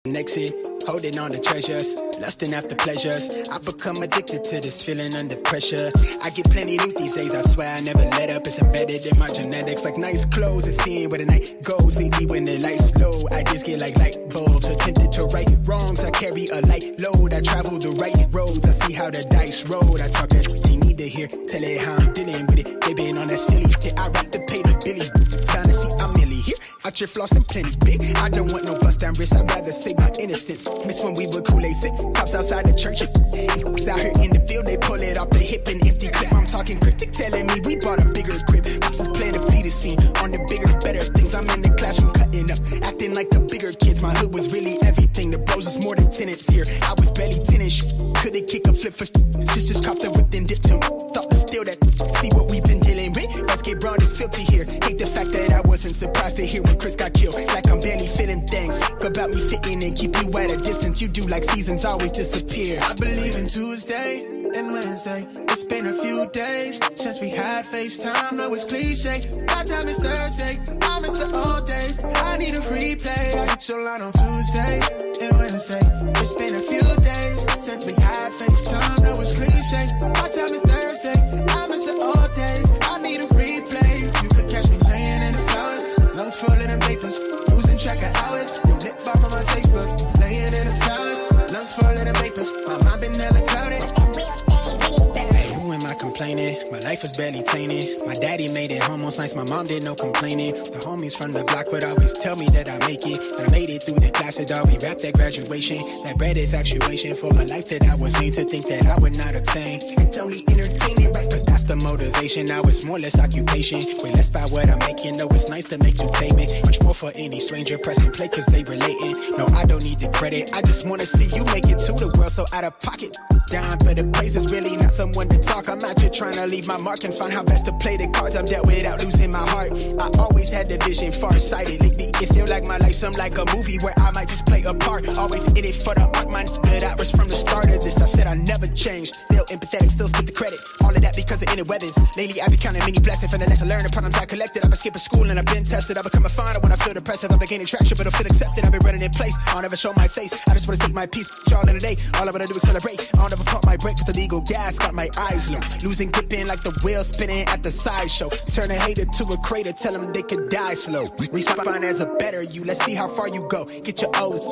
Exit, holding on to treasures, lusting after pleasures. I become addicted to this feeling under pressure. I get plenty loot these days, I swear I never let up. It's embedded in my genetics, like nice clothes and seeing where the night goes. Lately when the lights low, I just get like light bulbs. Attempted to right wrongs, I carry a light load. I travel the right roads, I see how the dice roll. I talk that you need to hear, tell it how I'm dealing with it. They been on that silly shit, I rap to pay the billies. Trying to see I'm Millie here, out your flossing plenty big. I don't want no bust down wrist, I'd rather save my innocence. Miss when we were Kool-Aid sick, cops outside the church. Out here in the field, they pull it off the hip and empty clip. I'm talking cryptic, telling me we bought a bigger grip. Pops is playing the beat scene on the bigger, better things. I'm in the classroom cutting up, acting like the bigger kids. My hood was really everything. The bros was more than tenants here. I was barely tenants. Couldn't kick a flip for sisters copped the whip and dipped him. Thought to steal that. See what we've been dealing with. Let's get broad is filthy here. Hate the fact that I wasn't surprised to hear when Chris got killed. Like I'm barely fitting things. About me fitting and keep you at a distance. You do like seasons always disappear. I believe in Tuesday and Wednesday. It's been a few days since we had FaceTime. No, it's cliche. My time is Thursday. I miss the old days. I need a replay. I hit your line on Tuesday and Wednesday. It's been a few days since we had FaceTime. No, it's cliche. My time is Thursday. I miss the old days. I need a replay. You could catch me laying in the flowers, lungs full of them papers, losing track of hours. Your lip balm on my taste buds, laying in the flowers, lungs full of them papers. My mind been hella clouded. Who am I complaining? My life was barely tainted. My daddy made it almost nice, my mom did no complaining. The homies from the block would always tell me that I make it. I made it through the classes, dog. We rapped at graduation. That bred infatuation for a life that I was made to think that I would not obtain. It's only entertaining, right? But that's the motivation. Now it's more or less occupation. Way less by what I'm making. Though it's nice to make you payment. Much more for any stranger pressing play cause they relating. No, I don't need the credit. I just wanna see you make it to the world so out of pocket. Down, but the praise is really not someone to talk. I'm out here trying to leave my mark and find how best to play the cards I'm dealt without losing my heart. I always had the vision far-sighted. Lately, it feel like my life some like a movie where I might just play a part. Always in it for the art, my good hours from the start of this. I said I never changed. Still empathetic, still split the credit. All of that because of inner weapons. Lately, I be counting many blessings from the lesson learned. The problems I collected. I've been skipping school and I've been tested. I become a finder when I feel depressive. I've been gaining traction, but I feel accepted. I've been running in place. I'll never show my face. I just wanna take my peace. Y'all in the day. All I wanna do is celebrate. I'll never pump my brake with the legal gas. Got my eyes low. Losing gripping like the wheel spinning at the sideshow. Turn a hater to a crater. Tell them they could die slow. Respond as a better you. Let's see how far you go. Get your O's.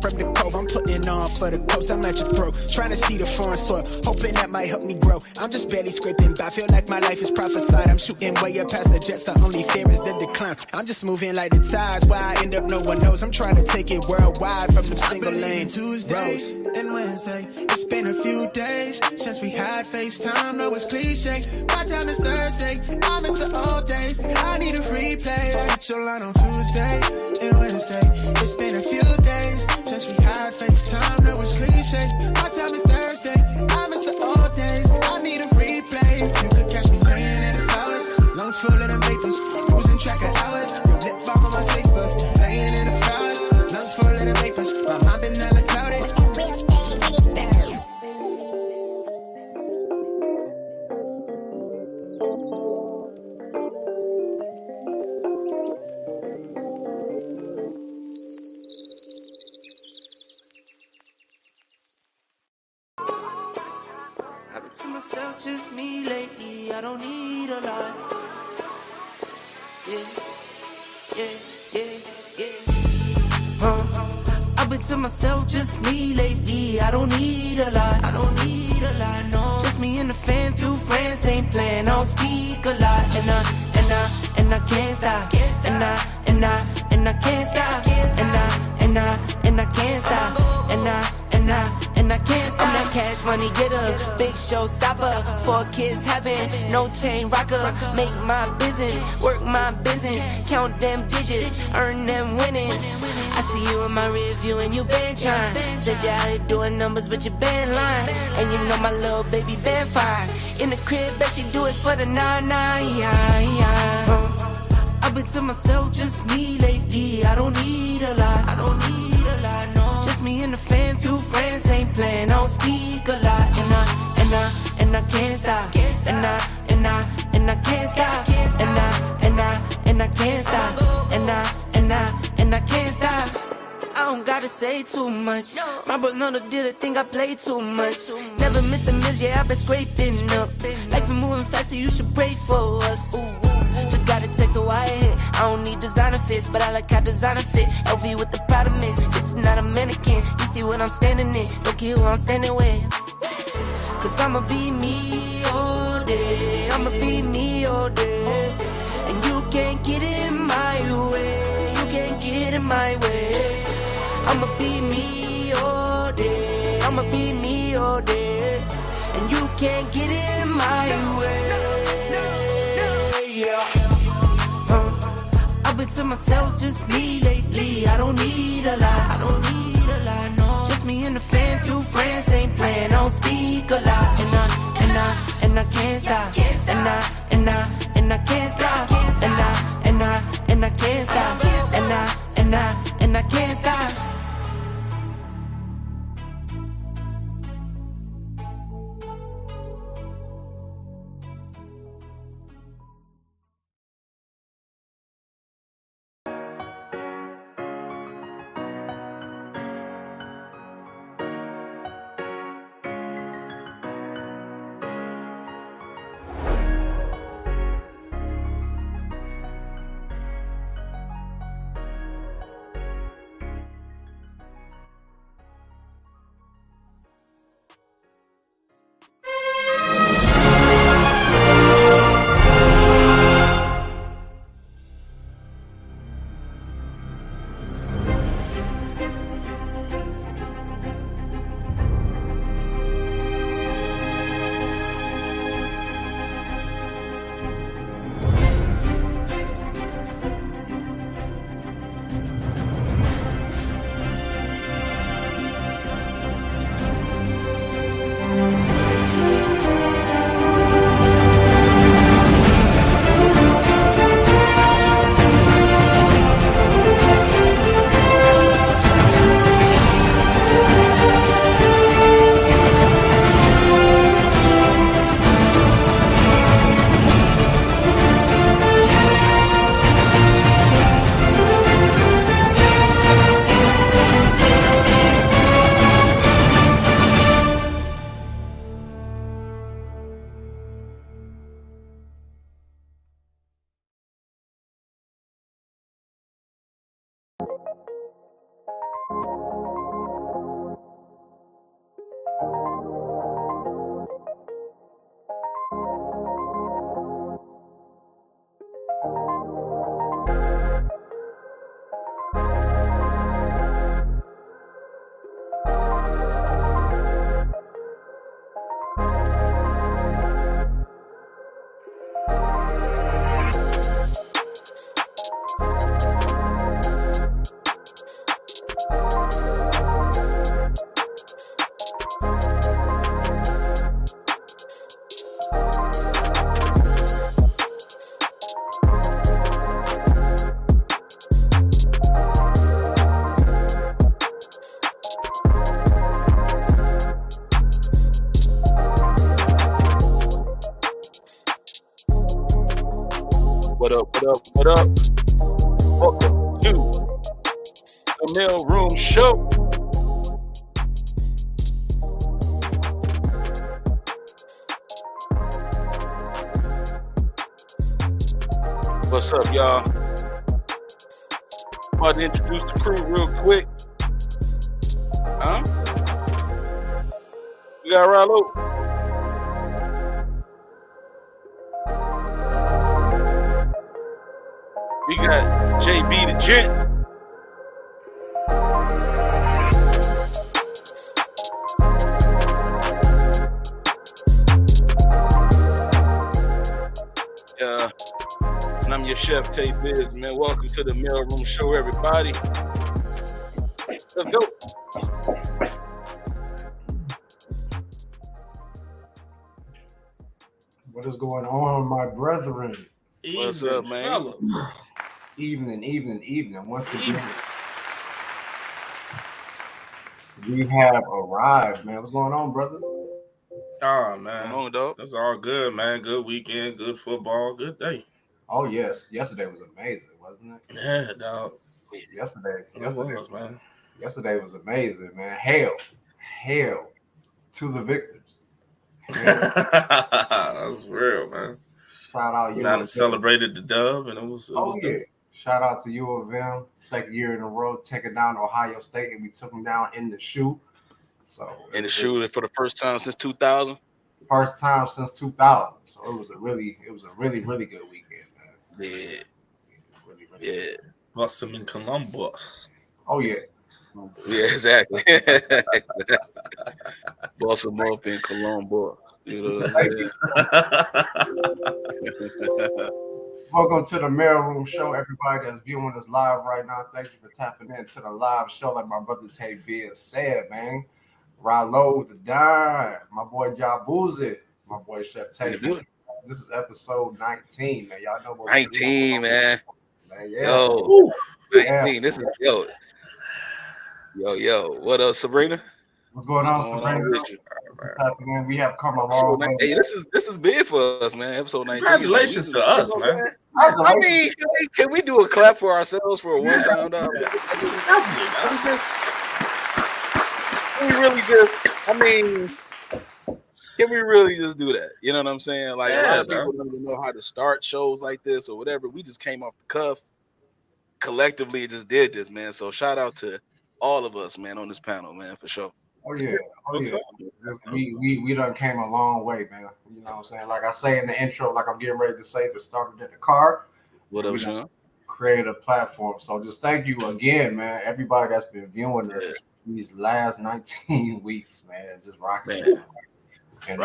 From the cove, I'm putting on for the coast. I'm at your throat, trying to see the foreign soil, hoping that might help me grow. I'm just barely scraping by. Feel like my life is prophesied. I'm shooting way up past the jets. The only fear is the decline. I'm just moving like the tides. Why I end up, no one knows. I'm trying to take it worldwide from the single lane. Tuesdays and Wednesday. It's been a few days since we had FaceTime. No, it's cliche. My time is Thursday. I miss the old days. I need a replay. I hit your line on Tuesday and Wednesday. It's been a few days since we had FaceTime, no, it's cliche. My time is Thursday, I miss the old days. I need a replay. You could catch me laying in the flowers, lungs full of them vapors, losing track of hours. Your lip balm on my taste buds, laying in the flowers, lungs full of them vapors. My mind been hella clouded. To myself, just me lately, I don't need a lot. I've been to myself, just me lately, I don't need a lot. I don't need a lot, no. Just me and the fam, few friends ain't playing, I don't speak a lot. And I can't stop. And I can't stop. And I can't stop. And I can't stop. I'm that cash money getter, big show stopper. 4 kids having, no chain rocker. Make my business, work my business. Count them digits, earn them winnings. I see you in my rear view and you been trying. Said you out here doing numbers but you been lying. And you know my little baby been fine. In the crib, bet she do it for the 9-9. I've been to myself, just me lately. I don't need a lot. I don't need a lot, no. Just me and the fam, few friends ain't playing. I don't speak a lot. And I can't stop. And I can't stop. And I can't stop. And I can't stop. I don't got gotta say too much. My bros know the deal, they think I play too much. Never missed a miss, yeah, I've been scraping up. Life been moving fast, so you should pray for us. Just got a text, so I hit. I don't need designer fits, but I like how designer fit. LV with the Prada mix. This is not a mannequin. You see what I'm standing in. Don't care who I'm standing with. Cause I'ma be me all day. I'ma be me all day. And you can't get in my way. You can't get in my way. I'ma be me all day. I'ma be me all day. And you can't get in my way. Yeah. I've been to myself, just me lately. I don't need a lot. I don't need a lot, no. Just me and the fam, few friends ain't playing. I don't speak a lot. And I can't stop. And I can't stop. And I can't stop. And I can't stop. What up, what up, what up? Welcome to the MALEROOM Show. What's up, y'all? About to introduce the crew real quick. Huh? We got Rallo. We got JB the Gent. And I'm your chef, Tay Biz, man. Welcome to the MALEROOM Show, everybody. Let's go. What is going on, my brethren? What's up, man? Fellas. Evening. Once again, we have arrived, man. What's going on, brother? Oh, man. Come on, dog. That's all good, man. Good weekend, good football, good day. Oh, yes. Yesterday was amazing, wasn't it? Yeah, dog. Yesterday It was, man. Yesterday was amazing, man. Hail to the victors. Hail. That's real, man. Shout out Went you out and and celebrated the dub, and it was yeah. good. Shout out to U of M, second year in a row, taking down Ohio State, and we took them down in the shoe. So in the shoe for the first time since 2000. First time since 2000. So it was a really good weekend, man. Yeah. Really Yeah. good. Bust them in Columbus. Oh yeah. Yeah, exactly. Boss them up in Columbus. You know what I mean? Welcome to the MALEROOM show, everybody that's viewing us live right now. Thank you for tapping into the live show, like my brother Tay B said, man. Rallo the Dime, my boy Jabuzi, my boy Chef Tay. This is episode 19, man. Y'all know what 19, man. Yeah. Yo, 19. This is yo. What up, Sabrina? What's going on, Sabrina? We have come a long way. Hey, this is big for us, man. Episode 19. Congratulations to us, man. I mean, can we do a clap for ourselves for a one-time dog? Can we really just do that? You know what I'm saying? Like a lot of people don't even know how to start shows like this or whatever. We just came off the cuff, collectively just did this, man. So shout out to all of us, man, on this panel, man, for sure. Oh yeah. We done came a long way, man. You know what I'm saying? Like I say in the intro, like I'm getting ready to say, this started in the car. What up, Sean? Create a platform. So just thank you again, man. Everybody that's been viewing us these last 19 weeks, man. Just rocking it. And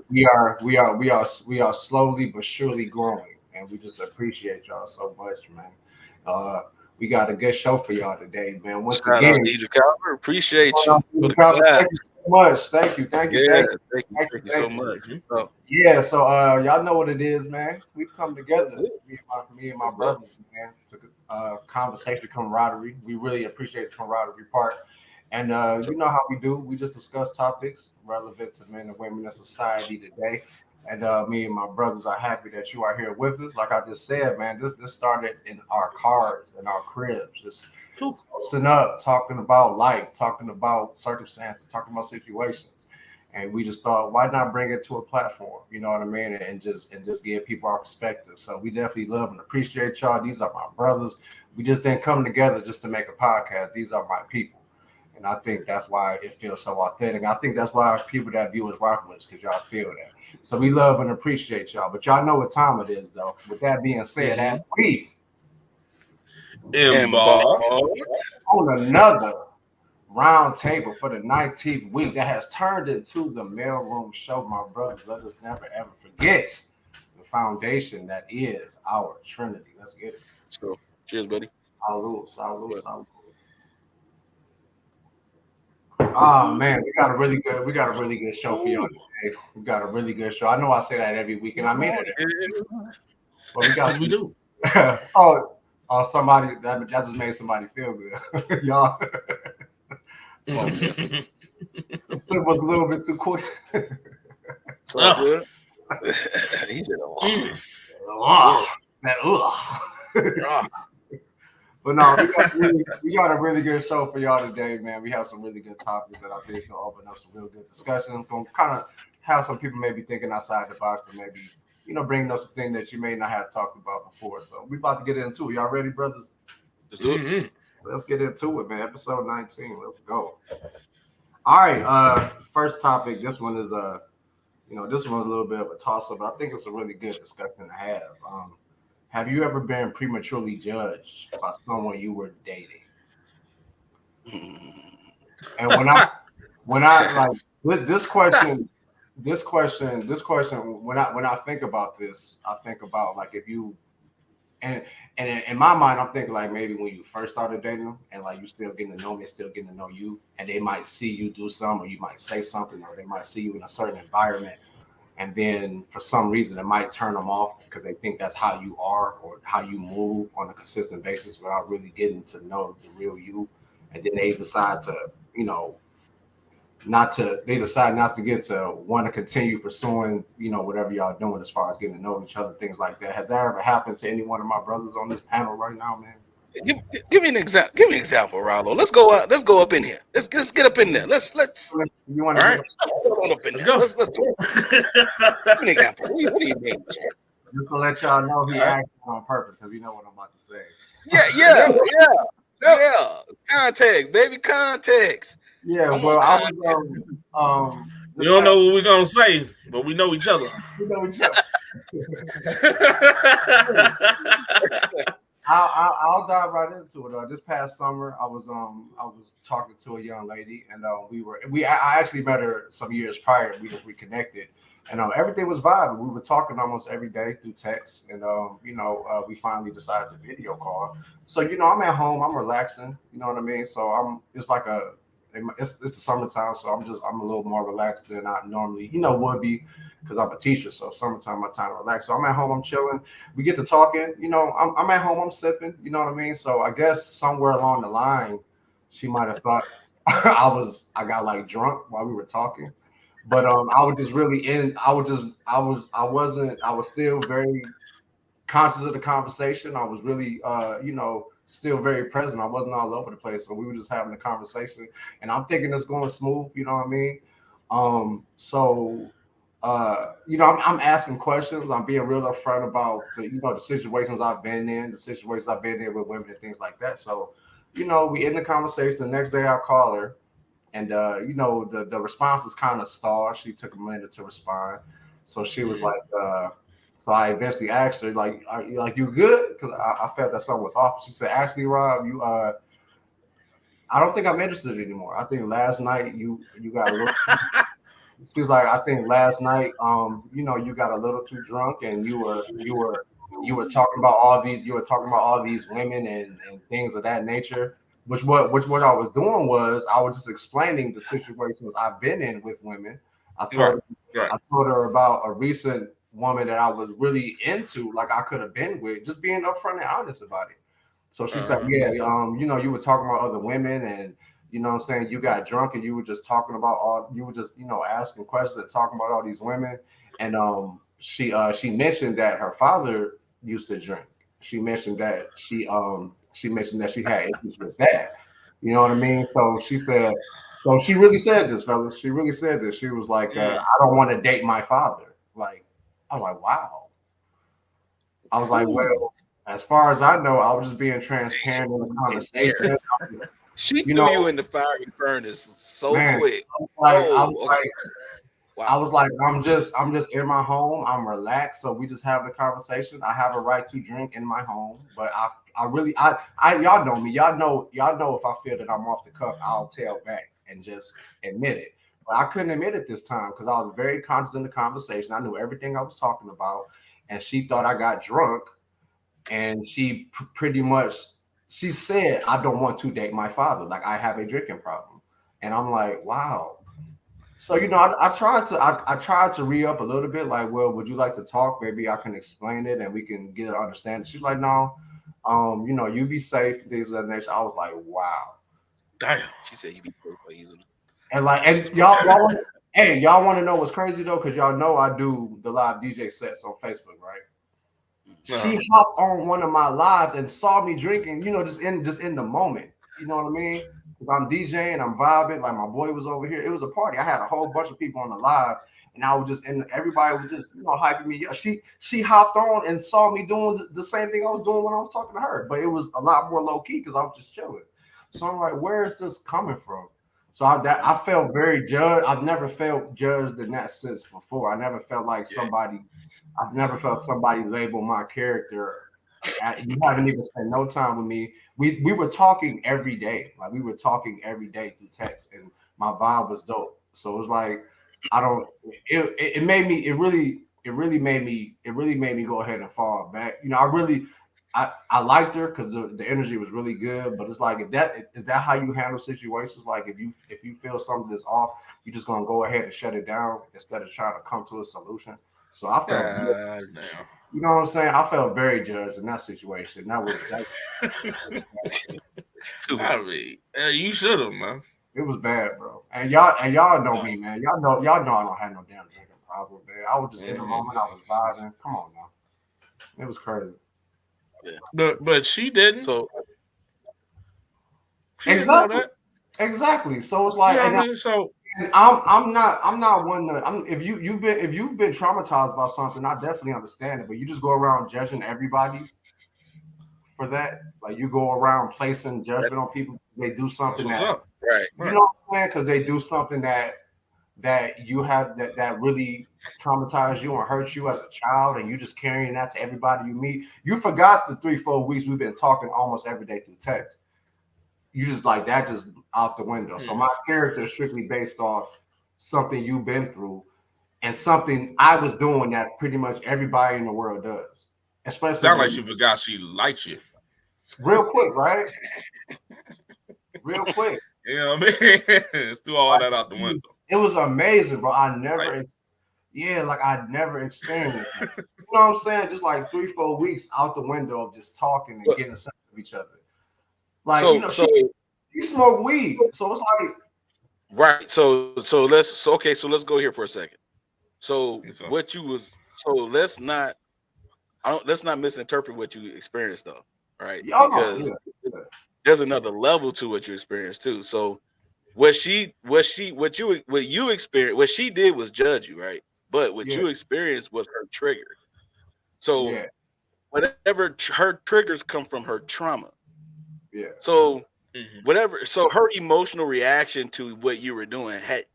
we are slowly but surely growing, and we just appreciate y'all so much, man. We got a good show for y'all today, man. Once again, appreciate you. Thank you so much. Thank you so much. Yeah, so y'all know what it is, man. We've come together, me and my brothers, man, to conversation, camaraderie. We really appreciate the camaraderie part. And you know how we do. We just discuss topics relevant to men and women in society today. And me and my brothers are happy that you are here with us. Like I just said, man, this started in our cars, in our cribs, just posting up, talking about life, talking about circumstances, talking about situations. And we just thought, why not bring it to a platform? You know what I mean? And just give people our perspective. So we definitely love and appreciate y'all. These are my brothers. We just didn't come together just to make a podcast. These are my people. And I think that's why it feels so authentic. I think that's why people that view us rock with us, because y'all feel that. So we love and appreciate y'all. But y'all know what time it is, though. With that being said, as we embark on another round table for the 19th week that has turned into the MALEROOM show, my brothers, let us never, ever forget the foundation that is our Trinity. Let's get it. Let's go. Cheers, buddy. Salud. Oh man, we got a really good show for y'all today. We got a really good show. I know I say that every week, and I mean it. But we do. Somebody that just made somebody feel good, y'all. This was a little bit too quick. So good. He said, But no, we got a really good show for y'all today, man. We have some really good topics that I think is going to open up some real good discussions. Going to kind of have some people maybe thinking outside the box and maybe, bringing up some things that you may not have talked about before. So we about to get into it. Y'all ready, brothers? Let's get into it, man. Episode 19. Let's go. All right. First topic. This one is this one's a little bit of a toss-up, but I think it's a really good discussion to have. Have you ever been prematurely judged by someone you were dating? And when I like this question, when I think about this, I think about like if you and in my mind, I'm thinking like maybe when you first started dating them and like you still getting to know them, they're still getting to know you, and they might see you do something, or you might say something, or they might see you in a certain environment. And then for some reason, it might turn them off because they think that's how you are or how you move on a consistent basis without really getting to know the real you. And then they decide to, not to get to want to continue pursuing, whatever y'all doing as far as getting to know each other, things like that. Has that ever happened to any one of my brothers on this panel right now, man? Give me an example. Give me an example, Rallo. Let's go out. Let's go up in here. Let's get up in there. Let's You want All to right, go up in let's there. go. Let's do it. Give me an example. What do you mean? just to let y'all know he asked on purpose because he know what I'm about to say. Yeah. Context, baby, context. Yeah, I'm well, on I context. was We don't know what we're gonna say, but we know each other. you know each other. I'll dive right into it. This past summer, I was talking to a young lady, and I actually met her some years prior. We just reconnected, and everything was vibing. We were talking almost every day through text, and we finally decided to video call. So I'm at home, I'm relaxing. You know what I mean? So it's like it's the summertime, so I'm a little more relaxed than I normally would be because I'm a teacher. So summertime, my time to relax. So I'm at home, I'm chilling. We get to talking. I'm at home, I'm sipping. You know what I mean? So I guess somewhere along the line, she might have thought I got like drunk while we were talking. But I was just really in. I was still very conscious of the conversation. I was really, still very present. I wasn't all over the place. So we were just having a conversation, and I'm thinking it's going smooth. You know what I mean? I'm asking questions. I'm being real upfront about the situations I've been in, the situations I've been in with women and things like that. So, we end the conversation. The next day I call her, and the response is kind of stalled. She took a minute to respond. So she was like, so I eventually asked her, like, you good? Because I felt that something was off. She said, actually, Rob, I don't think I'm interested anymore. I think last night you got a little. She's like, I think last night, you got a little too drunk, and you were talking about all these women and things of that nature. Which what I was doing was I was just explaining the situations I've been in with women. I told Right. I told her about a recent woman that I was really into, like I could have been with, just being upfront and honest about it. So she said, yeah, you were talking about other women, and what I'm saying, you got drunk and you were just talking about you were just, asking questions and talking about all these women. And she mentioned that her father used to drink. She mentioned that she had issues with that. You know what I mean? So she really said this, fellas. She really said this. She was like, I don't want to date my father. Like, I was like, wow. I was like, well, as far as I know, I was just being transparent in the conversation. She threw you in the fiery furnace so quick. I was like, I'm just in my home. I'm relaxed. So we just have the conversation. I have a right to drink in my home, but y'all know me. Y'all know if I feel that I'm off the cuff, I'll tell back and just admit it. But I couldn't admit it this time because I was very conscious in the conversation. I knew everything I was talking about, and she thought I got drunk, and she pretty much she said, I don't want to date my father. Like, I have a drinking problem. And I'm like, wow. So, I tried to re-up a little bit, like, well, would you like to talk? Maybe I can explain it and we can get an understanding. She's like, no, you be safe, things of that nature. I was like, wow. Damn. She said you be safe by using And y'all want to know what's crazy though? Because y'all know I do the live DJ sets on Facebook, right? She hopped on one of my lives and saw me drinking, just in the moment. You know what I mean? Because I'm DJing, I'm vibing, like my boy was over here. It was a party. I had a whole bunch of people on the live, and I was just everybody was just hyping me up. She hopped on and saw me doing the same thing I was doing when I was talking to her, but it was a lot more low key because I was just chilling. So I'm like, where is this coming from? So I felt very judged. I've never felt judged in that sense before. I never felt like somebody. I've never felt somebody label my character. You haven't even spent no time with me. We were talking every day. Like, we were talking every day through text, and my vibe was dope. So it was like, I don't. It made me. It really made me go ahead and fall back. I liked her because the energy was really good. But it's like, is that how you handle situations? Like, if you feel something is off, you're just gonna go ahead and shut it down instead of trying to come to a solution. So I felt, you know what I'm saying? I felt very judged in that situation. That was I mean, you should have, man. it was bad, bro. And y'all know me, man. Y'all know I don't have no damn drinking problem, man. I was just in the moment. I was vibing. Come on now, it was crazy. But she didn't. So She didn't know that. Exactly. So it's like, you know what I mean? So and I'm not one to. If you've been traumatized by something, I definitely understand it. But you just go around judging everybody for that. Like you go around placing judgment on people. They do something what's that up. Right. you know what I'm saying, because they do something that you have that really traumatized you and hurt you as a child, and you just carrying that to everybody you meet. You forgot the 3-4 weeks we've been talking almost every day through text. You just like that just out the window. So my character is strictly based off something you've been through and something I was doing that pretty much everybody in the world does. Especially sound like she forgot she likes you. real quick, right? Real quick. You know what I mean? Let's do all that out the window. It was amazing, bro. I never experienced it. You know what I'm saying? Just like 3-4 weeks out the window of just talking and getting a sense of each other. Like, she smoked weed. So it's like right. So let's go here for a second. So what you was let's not misinterpret what you experienced though, right? Because there's another level to what you experienced too. So what you experienced, what she did was judge you, right? But what you experienced was her trigger. So whatever her triggers come from her trauma. Yeah. So whatever. So her emotional reaction to what you were doing had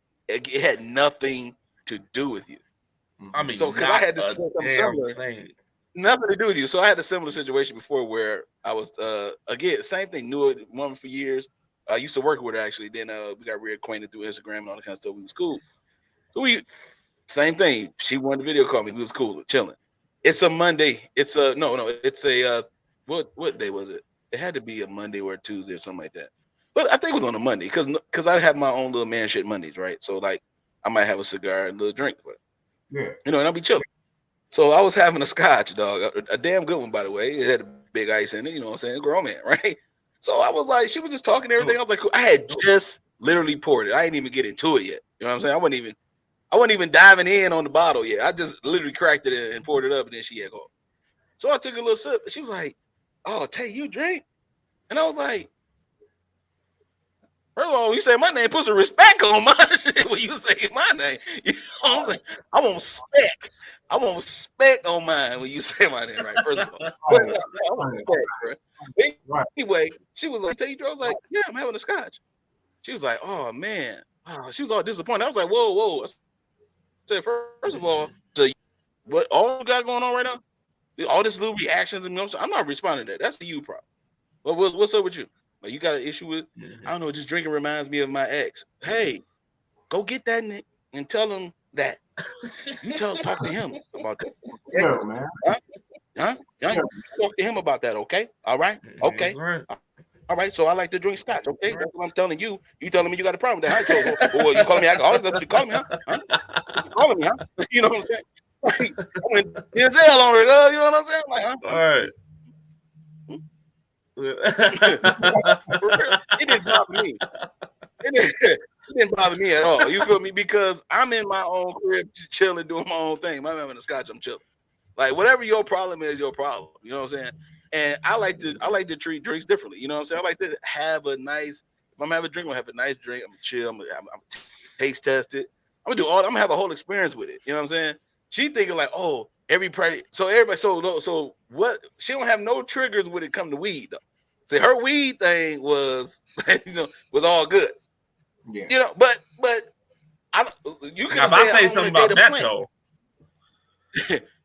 nothing to do with you. I mean, so because I had this nothing to do with you. So I had a similar situation before where I was again same thing, knew a woman for years. I used to work with her actually. Then we got reacquainted through Instagram and all that kind of stuff. We was cool. So same thing. She wanted to video call me. We was cool, chilling. It's a Monday. It's a no. It's a what day was it? It had to be a Monday or a Tuesday or something like that. But I think it was on a Monday because I have my own little man shit Mondays, right? So like I might have a cigar and a little drink, but and I'll be chilling. So I was having a scotch, dog, a damn good one, by the way. It had a big ice in it, you know what I'm saying? Grown man, right? So I was like, she was just talking and everything. I was like, cool. I had just literally poured it. I didn't even get into it yet. You know what I'm saying? I wasn't even diving in on the bottle yet. I just literally cracked it and poured it up, and then she had gone. So I took a little sip, and she was like, "Oh, Tay, you drink?" And I was like, first of all, you say my name, put some respect on my shit when you say my name. You know what I'm saying? I want respect on mine when you say my name, right? First of all, I want respect, bro. Anyway, she was like, "Tell you, I was like, yeah, I'm having a scotch." She was like, "Oh man," she was all disappointed. I was like, "Whoa!" I said, first of all, so what all you got going on right now? All this little reactions and emotions. I'm not responding to that. That's the you problem. What's up with you? Like you got an issue with? I don't know. Just drinking reminds me of my ex. Hey, go get that Nick and tell him that. You talk to him about that. Okay? Yeah, man. Huh? Talk to him about that. Okay. All right. Okay. All right. So I like to drink scotch. Okay. That's what I'm telling you. You telling me you got a problem with that? Huh? So, you calling me alcoholic? That's what you calling me? Huh? You calling me? Huh? You know what I'm saying? Like, I went Denzel on it. You know what I'm saying? Like, huh? All right. It didn't bother me. It didn't bother me at all. You feel me? Because I'm in my own crib, chilling, doing my own thing. I'm having a scotch. I'm chilling. Like whatever your problem is, your problem. You know what I'm saying? And I like to treat drinks differently. You know what I'm saying? I like to have a nice. If I'm having a drink, I'm gonna have a nice drink. I'm gonna chill. I'm taste test it. I'm gonna have a whole experience with it. You know what I'm saying? She thinking like, oh, everybody. So what? She don't have no triggers when it come to weed though. See, her weed thing was, was all good. Yeah. You know, but you can say something about that though.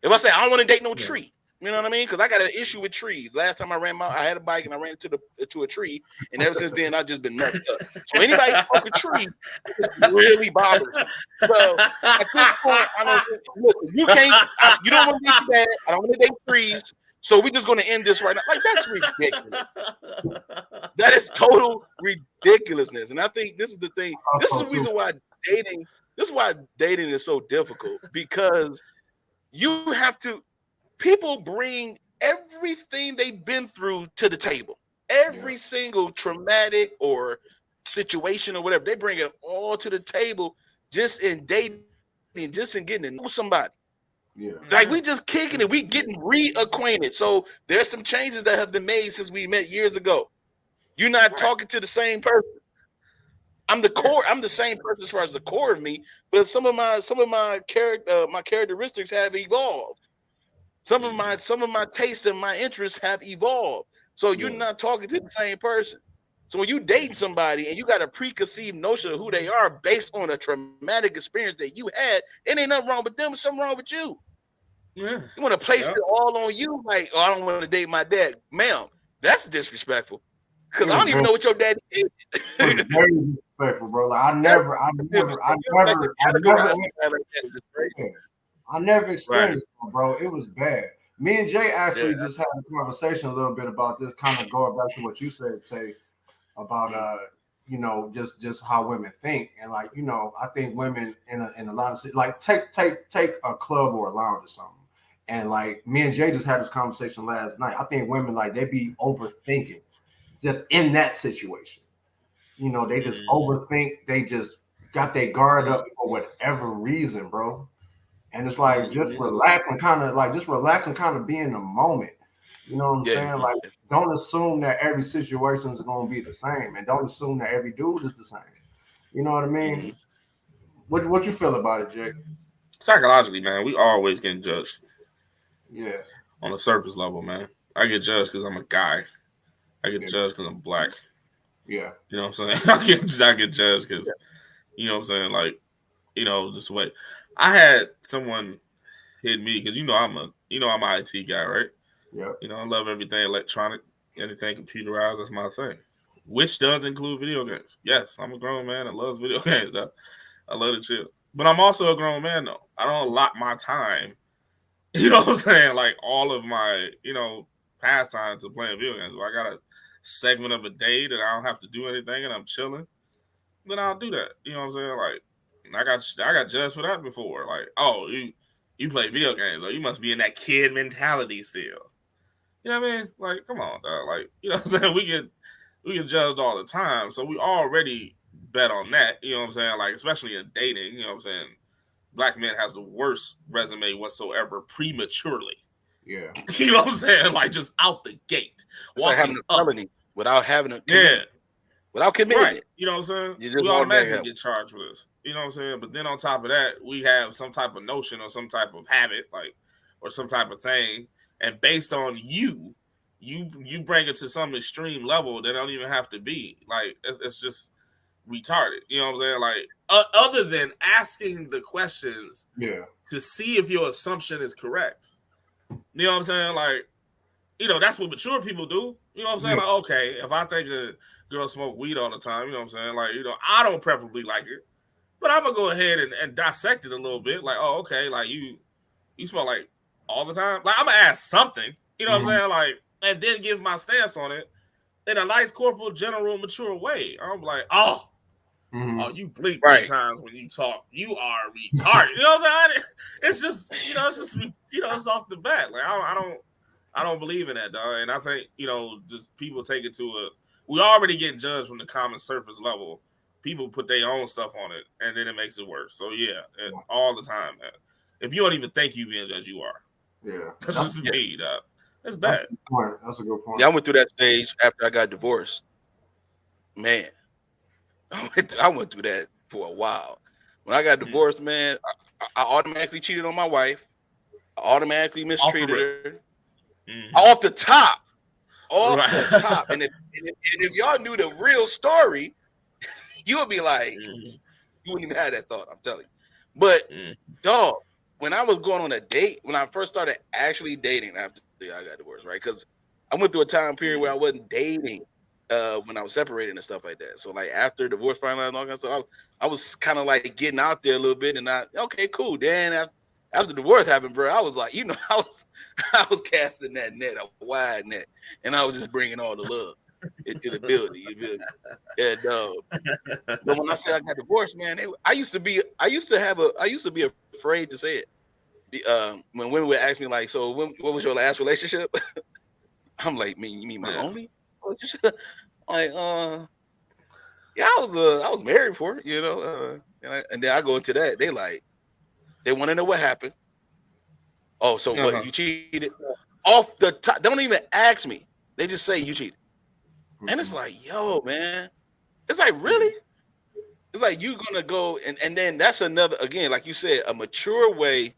If I say I don't want to date no tree, you know what I mean? Because I got an issue with trees. Last time I had a bike and I ran into a tree, and ever since then I've just been messed up. So anybody who smoke a tree, it really bothers me. So at this point, I don't listen. You can't. You don't want to date bad. I don't want to date trees. So we're just going to end this right now. Like that's ridiculous. That is total ridiculousness. And I think this is the thing. This is the reason why dating. This is why dating is so difficult because you have to. People bring everything they've been through to the table. Every single traumatic or situation or whatever, they bring it all to the table just in dating, just in getting to know somebody. Yeah. Like we just kicking it, we getting reacquainted. So there's some changes that have been made since we met years ago. You're not talking to the same person. I'm the core. I'm the same person as far as the core of me, but some of my characteristics have evolved. Some of my tastes and my interests have evolved. So you're not talking to the same person. So when you dating somebody and you got a preconceived notion of who they are based on a traumatic experience that you had, it ain't nothing wrong with them. There's something wrong with you. Yeah. You want to place it all on you, like, oh, I don't want to date my dad, ma'am. That's disrespectful. Because I don't even know what your daddy is. Very disrespectful, bro. Like, I never experienced it, bro. It was bad. Me and Jay actually just had a conversation a little bit about this, kind of going back to what you said, Tay, about you know, just how women think. And like, you know, I think women in a lot of like take a club or a lounge or something. And like me and Jay just had this conversation last night. I think women, like, they be overthinking just in that situation. You know, they just overthink. They just got their guard up for whatever reason, bro. And it's like, just relax and kind of be in the moment. You know what I'm saying? Like, don't assume that every situation is going to be the same, and don't assume that every dude is the same. You know what I mean? What you feel about it, Jake? Psychologically, man, we always getting judged. Yeah. On the surface level, man. I get judged because I'm a guy. I get judged because I'm black. Yeah. You know what I'm saying? I get judged because, you know what I'm saying? Like, you know, just wait. I had someone hit me because, I'm an IT guy, right? Yeah. You know, I love everything electronic, anything computerized. That's my thing, which does include video games. Yes, I'm a grown man that loves video games. I love to chill. But I'm also a grown man, though. I don't allot my time, you know what I'm saying? Like, all of my, pastime to playing video games. If I got a segment of a day that I don't have to do anything and I'm chilling, then I'll do that. You know what I'm saying? Like, I got judged for that before. Like, oh, you play video games, or you must be in that kid mentality still. You know what I mean? Like, come on, dog. Like, you know what I'm saying? We get judged all the time, so we already bet on that. You know what I'm saying? Like, especially in dating. You know what I'm saying? Black men has the worst resume whatsoever prematurely. Yeah. You know what I'm saying? Like, just out the gate. It's like having a felony without having a commitment. Without committing right. it. You know what I'm saying? We automatically get charged for this. You know what I'm saying? But then on top of that, we have some type of notion or some type of habit, like, or some type of thing. And based on you bring it to some extreme level that don't even have to be. Like, it's just retarded. You know what I'm saying? Like, other than asking the questions to see if your assumption is correct. You know what I'm saying? Like, that's what mature people do. You know what I'm saying? Like, okay, if I think a girl smoke weed all the time, you know what I'm saying? Like, I don't preferably like it. But I'm going to go ahead and dissect it a little bit. Like, oh, okay, like, you smoke, like, all the time? Like, I'm going to ask something. You know what I'm saying? Like, and then give my stance on it in a nice, corporal, general, mature way. I'm like, oh, you blink 3 times when you talk. You are retarded. You know what I'm saying? It's just, it's off the bat. Like, I don't believe in that, dog. And I think, just people take it to we already get judged from the common surface level. People put their own stuff on it, and then it makes it worse. So, all the time, man. If you don't even think you being judged, you are. Yeah. That's just me, dog. That's bad. That's a good point. Yeah, I went through that stage after I got divorced. Man, I went through that for a while. When I got divorced, man, I automatically cheated on my wife. I automatically mistreated her. Off the top. The top. And if y'all knew the real story, you would be like, you wouldn't even have that thought, I'm telling you. But, dog, when I was going on a date, when I first started actually dating after I got divorced, right? Because I went through a time period where I wasn't dating when I was separating and stuff like that. So, like, after divorce finalized and all that stuff, I was kind of like getting out there a little bit, and okay, cool. Then after divorce happened, bro, I was like, I was casting that net, a wide net, and I was just bringing all the love into the building. You feel me? And but when I said I got divorced, man, I used to be afraid to say it. When women would ask me, like, so what was your last relationship? I'm like, you mean my only? Like, yeah, I was married for it, and then I go into that. They want to know what happened. Oh, so what, you cheated? Off the top, they don't even ask me. They just say you cheated. And it's like, yo, man, it's like, really? It's like you gonna go and then that's another, again, like you said, a mature way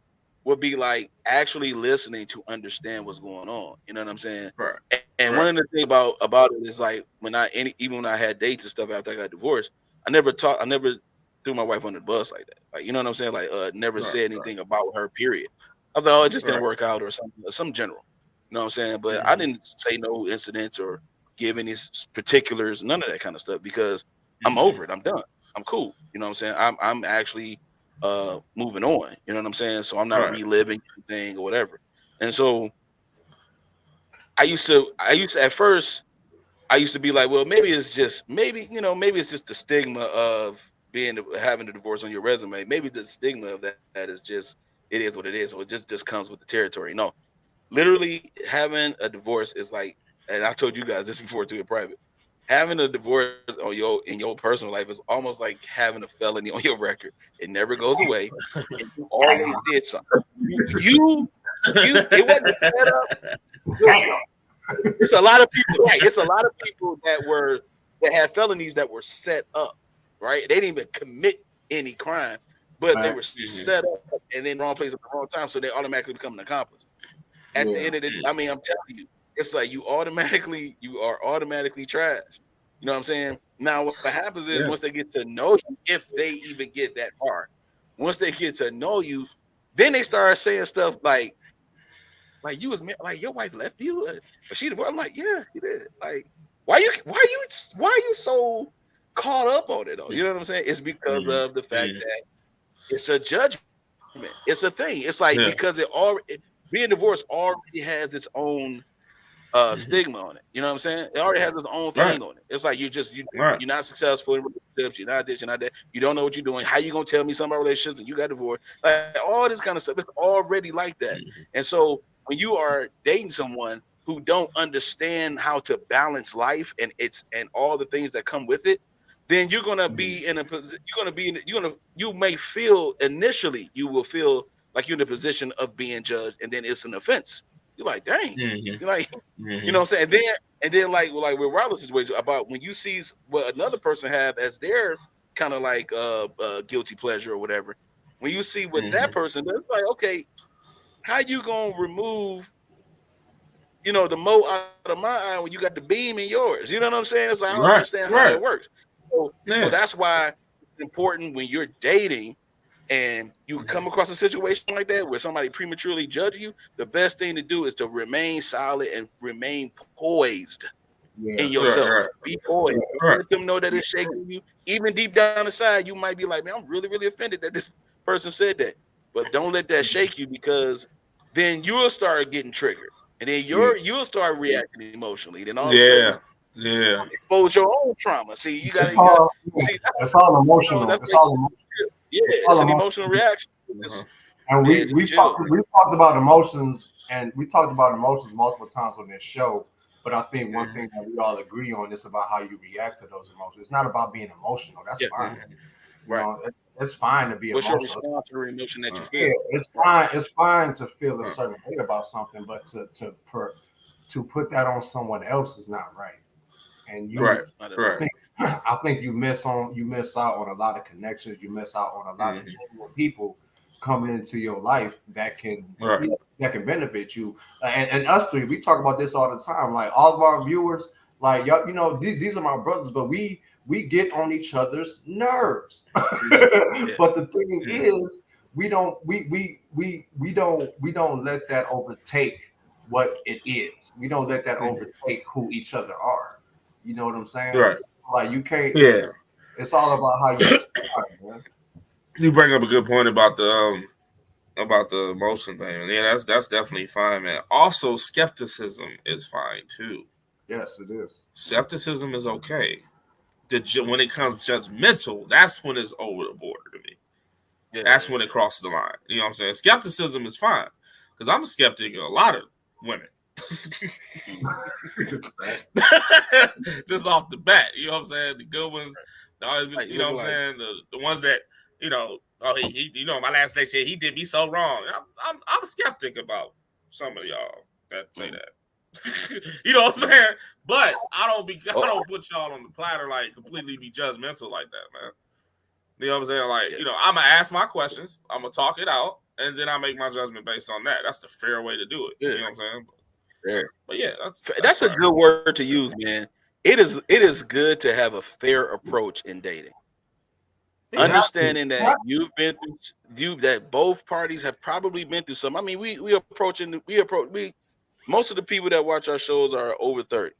would be like actually listening to understand what's going on. You know what I'm saying? Right. And one of the things about it is like even when I had dates and stuff after I got divorced, I never threw my wife under the bus like that. Like, you know what I'm saying? Like never said anything about her, period. I was like, oh, it just didn't work out or some general. You know what I'm saying? But I didn't say no incidents or give any particulars, none of that kind of stuff, because I'm over it. I'm done. I'm cool. You know what I'm saying? I'm actually moving on. You know what I'm saying? So I'm not reliving anything or whatever. And so I used to at first I used to be like, well, maybe it's just the stigma of having a divorce on your resume. Maybe the stigma of that is just, it is what it is, or it just comes with the territory. No, literally having a divorce is like, and I told you guys this before too in private. Having a divorce in your personal life is almost like having a felony on your record. It never goes away. And you always did something. It wasn't set up. It's a lot of people. Right? It's a lot of people that had felonies that were set up. Right? They didn't even commit any crime, but they were set up and in the wrong place at the wrong time, so they automatically become an accomplice. At the end of the day, I mean, I'm telling you, it's like you are automatically trash. You know what I'm saying? Now, what happens is once they get to know you, if they even get that far, once they get to know you, then they start saying stuff like you was like your wife left you, but she divorced. I'm like, yeah, she did. Like, why are you so caught up on it though? You know what I'm saying? It's because of the fact that it's a judgment. It's a thing. It's like because being divorced already has its own stigma on it. You know what I'm saying? It already has its own thing on it. It's like you're not successful in relationships. You're not this. You're not that. You don't know what you're doing. How you gonna tell me something about relationships when you got divorced? Like all this kind of stuff. It's already like that. And so when you are dating someone who don't understand how to balance life and all the things that come with it, then you're gonna be in a position. You may feel initially you will feel like you're in a position of being judged, and then it's an offense. You're like, dang. You're like, you know what I'm saying? And then like with Riley's situation about when you see what another person have as their kind of like guilty pleasure or whatever, when you see what that person does, it's like, okay, how you gonna remove, the mote out of my eye when you got the beam in yours? You know what I'm saying? It's like, I don't understand how it works. So that's why it's important when you're dating and you come across a situation like that where somebody prematurely judge you, the best thing to do is to remain solid and remain poised in yourself. Be poised. Let them know that it's shaking you. Even deep down inside, you might be like, man, I'm really, really offended that this person said that. But don't let that shake you, because then you'll start getting triggered. And then you'll start reacting emotionally. Then all of a sudden, expose your own trauma. See, you gotta see that's all emotional. It's all emotional. Yeah, it's an emotional reaction. And we talked about emotions, and we talked about emotions multiple times on this show. But I think one thing that we all agree on is about how you react to those emotions. It's not about being emotional. That's fine. It's fine to be emotional. What's your response to the emotion that you feel? Yeah, it's fine. It's fine to feel a certain way about something, but to put that on someone else is not right. And I think you miss out on a lot of connections. You miss out on a lot of genuine people coming into your life that can benefit you. And us three, we talk about this all the time. Like all of our viewers, like y'all, these are my brothers, but we get on each other's nerves. But the thing is, we don't let that overtake what it is. We don't let that overtake who each other are. You know what I'm saying? Right. Like you can't. Yeah. It's all about how you start, man. You bring up a good point about the emotion thing. Yeah, that's definitely fine, man. Also, skepticism is fine too. Yes, it is. Skepticism is okay. When it comes judgmental, that's when it's over the border to me. That's when it crosses the line. You know what I'm saying? Skepticism is fine, because I'm a skeptic of a lot of women. Just off the bat, you know what I'm saying? The good ones, you know what I'm saying? The ones that, he my last relationship, he did me so wrong. I'm skeptic about some of y'all that say that. You know what I'm saying? But I don't put y'all on the platter like completely be judgmental like that, man. You know what I'm saying? Like, you know, I'm gonna ask my questions, I'm gonna talk it out, and then I make my judgment based on that. That's the fair way to do it. You know what I'm saying? Fair. But yeah, that's a good word to use, man. It is good to have a fair approach in dating. Understanding that you've been through that both parties have probably been through some. I mean, we most of the people that watch our shows are over 30,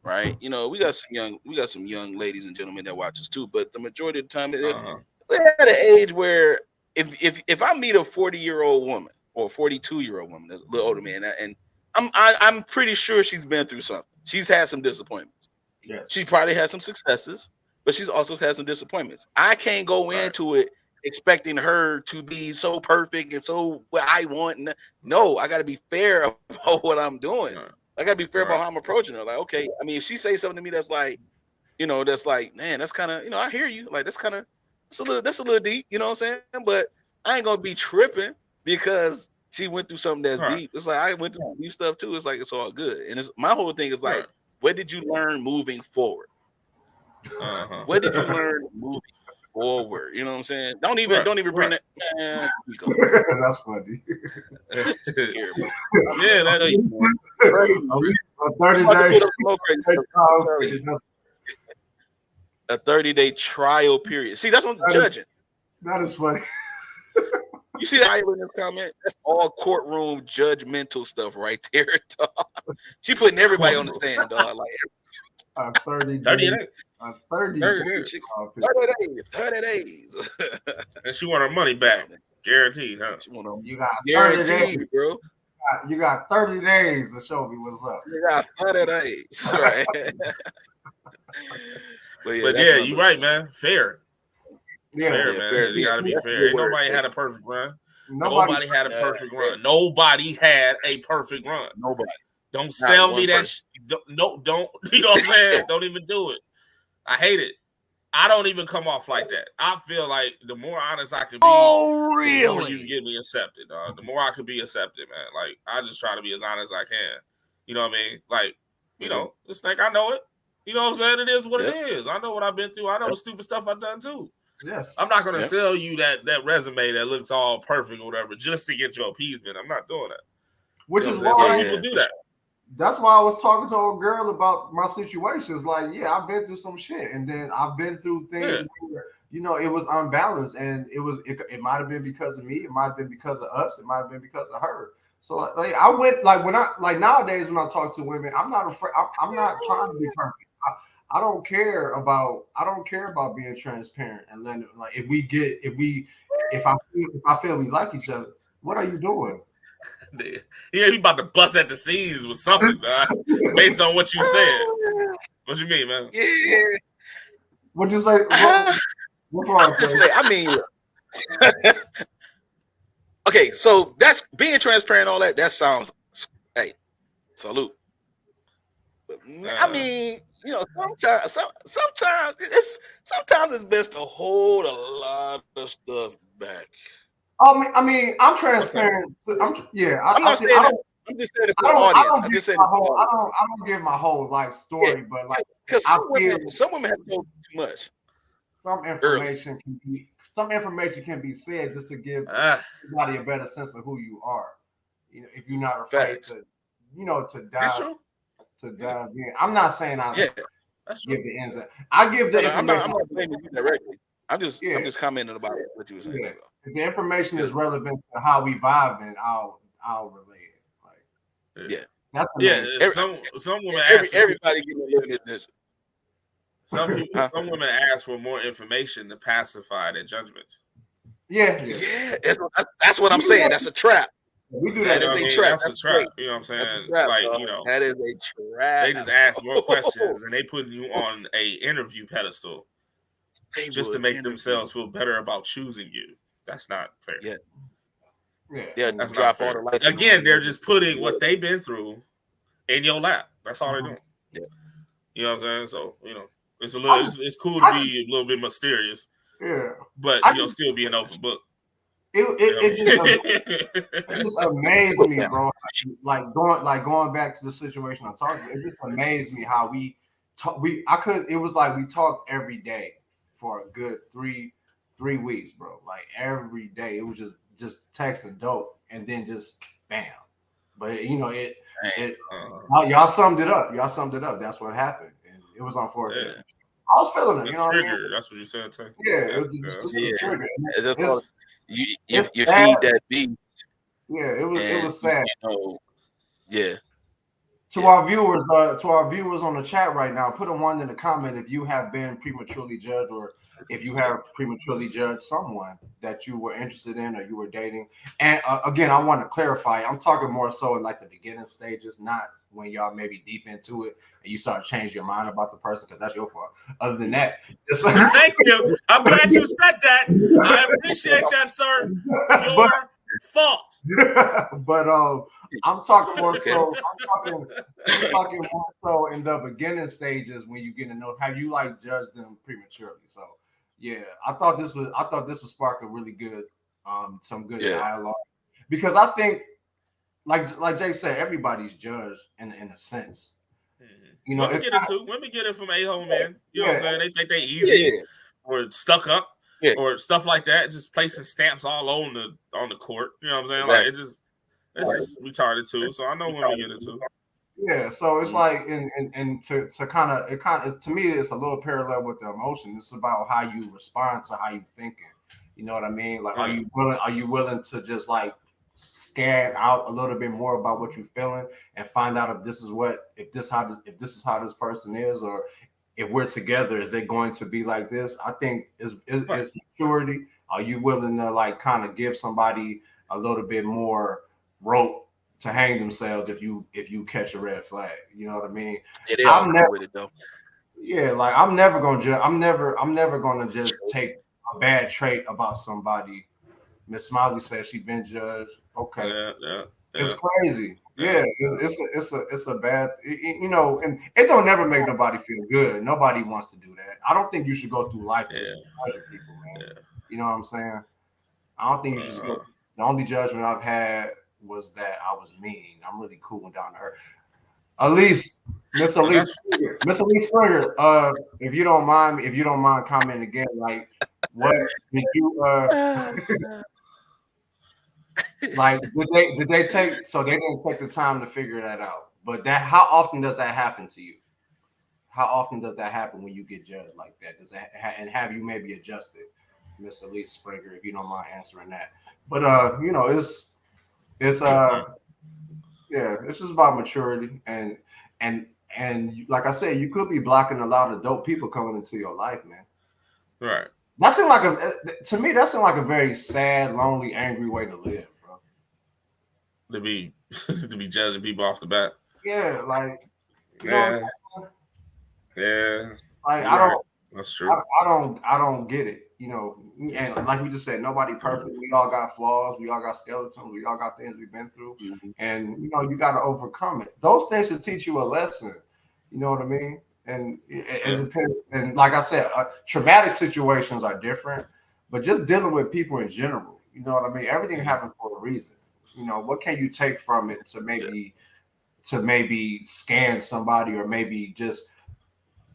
right? You know, we got some young ladies and gentlemen that watch us too, but the majority of the time we're at an age where if I meet a 40-year-old woman or a 42-year-old woman, a little older man, and I'm pretty sure she's been through something. She's had some disappointments. Yeah. She probably had some successes, but she's also had some disappointments. I can't go into it expecting her to be so perfect and so what I want. No, I got to be fair about what I'm doing. I got to be fair about how I'm approaching her. Like, okay, I mean, if she says something to me that's like, you know, that's like, man, that's kind of, you know, I hear you. Like, that's a little deep, you know what I'm saying? But I ain't gonna be tripping because she went through something that's deep. It's like I went through deep stuff too. It's like it's all good. And my whole thing is like, what did you learn moving forward? What did you learn moving forward? You know what I'm saying? Don't even bring that. Man, that's funny. Yeah, that's 30 days. A 30-day trial period. See, that's what I'm judging. That is funny. You see that in this comment? That's all courtroom judgmental stuff right there, dog. She putting everybody on the stand, dog. Like 30 days. 30 days. And she want her money back. Guaranteed, huh? You got guaranteed, bro. You got 30 days to show me what's up. You got 30 days, right? But yeah, you're right, man. Fair. Yeah, fair, man. Fair. You gotta be fair. Ain't nobody had a perfect run. Nobody had a perfect run. Nobody had a perfect run. Nobody. Don't sell me that. Don't. You know what I'm saying? Don't even do it. I hate it. I don't even come off like that. I feel like the more honest I can be, the more you can get me accepted. The more I could be accepted, man. Like I just try to be as honest as I can. You know what I mean? Like, you know, this thing I know it. You know what I'm saying? It is what it is. I know what I've been through. I know the stupid stuff I've done too. Yes. I'm not gonna sell you that resume that looks all perfect or whatever just to get your appeasement. I'm not doing that. Which is why some people do that. That's why I was talking to a girl about my situations. Like, yeah, I've been through some shit, and then I've been through things where, you know, it was unbalanced, and it might have been because of me, it might have been because of us, it might have been because of her. So like I went nowadays when I talk to women, I'm not afraid. I'm not trying to be perfect. I don't care about being transparent and then like if I feel we like each other, what are you doing? Yeah, he about to bust at the seams with something based on what you said. What you mean, man? Yeah. What'd you say? What's wrong? I mean, okay, so that's being transparent. All that sounds. Hey, salute. But, I mean, you know, sometimes it's best to hold a lot of stuff back. I mean, I'm transparent. I'm just saying I'm just saying it for the audience. I don't give my whole life story, but like because some women have told too much. Some information can be said just to give somebody a better sense of who you are. You know, if you're not afraid to, you know, to dive in. I'm not saying I give the ins. I give the information. I'm not blaming you directly. I'm just commenting about what you were saying. Yeah. If the information is relevant to how we vibe, then I'll relay it. Like, that's some women ask everybody getting a little bit. Some women ask for more information to pacify their judgments. Yeah. That's what I'm saying. That's a trap. We do that. That is a trap. That's a trap. You know what I'm saying? Like, you know, that is a trap. They just ask more questions and they put you on a interview pedestal just to make themselves feel better about choosing you. That's not fair. Yeah. That's drop all the lights. Again, they're just putting what they've been through in your lap. That's all they're doing. Yeah. You know what I'm saying? So, you know, it's it's cool to be a little bit mysterious. Yeah. But you know, still be an open book. It just amazed me, bro. Like going back to the situation I'm talking about, it just amazed me how we talk. It was like we talked every day for a good three weeks, bro. Like every day, it was just texting dope, and then just bam. But y'all summed it up. That's what happened, and it was unfortunate. Yeah. I was feeling it. You know what I mean? That's what you said, Tay. Yeah, it was just a trigger. You feed that beat. Yeah, it was sad. Yeah. To our viewers on the chat right now, put a 1 in the comment if you have been prematurely judged, or if you have prematurely judged someone that you were interested in or you were dating. And again, I want to clarify, I'm talking more so in like the beginning stages, not when y'all maybe deep into it and you start to change your mind about the person, because that's your fault. Other than that, thank you. I'm glad you said that. I appreciate that, sir. Your fault. But I'm talking more so. I'm talking more so in the beginning stages when you get to know how you like judge them prematurely. So yeah, I thought this would spark a really good some good dialogue, because I think like Jay said, everybody's judged in a sense. You know, women get it from a-hole man. You know what I'm saying? They think they easy or stuck up or stuff like that. Just placing stamps all on the court. You know what I'm saying? Like it's just retarded too. So I know women get it too. Yeah, so it's like and to kind of to me, it's a little parallel with the emotion. It's about how you respond to how you thinking. You know what I mean? Like, are you willing to just like scan out a little bit more about what you're feeling and find out if this is how this person is, or if we're together, is it going to be like this? I think it's maturity. Are you willing to like kind of give somebody a little bit more rope to hang themselves if you catch a red flag? You know what I mean? I'm never with it though. Yeah, like I'm never gonna judge. I'm never gonna just take a bad trait about somebody. Miss Smiley says she been judged. Okay, yeah. It's crazy. Yeah, it's a bad. You know, and it don't never make nobody feel good. Nobody wants to do that. I don't think you should go through life just judging people, man. Yeah. You know what I'm saying? I don't think you should go. The only judgment I've had was that I was mean. I'm really cool and down to earth. Miss Elise Springer, if you don't mind commenting again, like what did you like did they take, so they didn't take the time to figure that out. But how often does that happen to you? How often does that happen when you get judged like that? Does that and have you maybe adjusted, Miss Elise Springer, if you don't mind answering that? But you know, it's just about maturity and like I said, you could be blocking a lot of dope people coming into your life, man. Right. That seemed like a very sad, lonely, angry way to live, bro. To be judging people off the bat. Yeah, like yeah. Like that's true. I don't get it. You know, and like we just said, nobody perfect. We all got flaws. We all got skeletons. We all got things we've been through. Mm-hmm. And, you know, you got to overcome it. Those things should teach you a lesson. You know what I mean? And it depends. And like I said, traumatic situations are different. But just dealing with people in general, you know what I mean? Everything happens for a reason. You know, what can you take from it to maybe scan somebody, or maybe just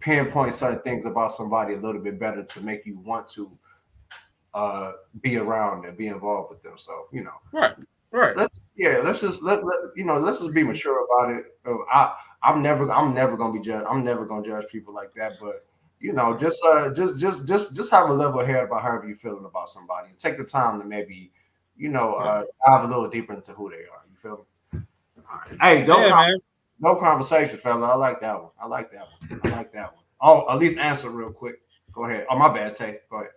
pinpoint certain things about somebody a little bit better to make you want to be around and be involved with them. So, you know, right. Let's just be mature about it. I'm never gonna be judged. I'm never gonna judge people like that. But you know, just have a level head about however you feeling about somebody. Take the time to maybe, you know, dive a little deeper into who they are. You feel me? Hey, no conversation, fella. I like that one. Oh, at least answer real quick. Go ahead. Oh, my bad, Tay. Go ahead.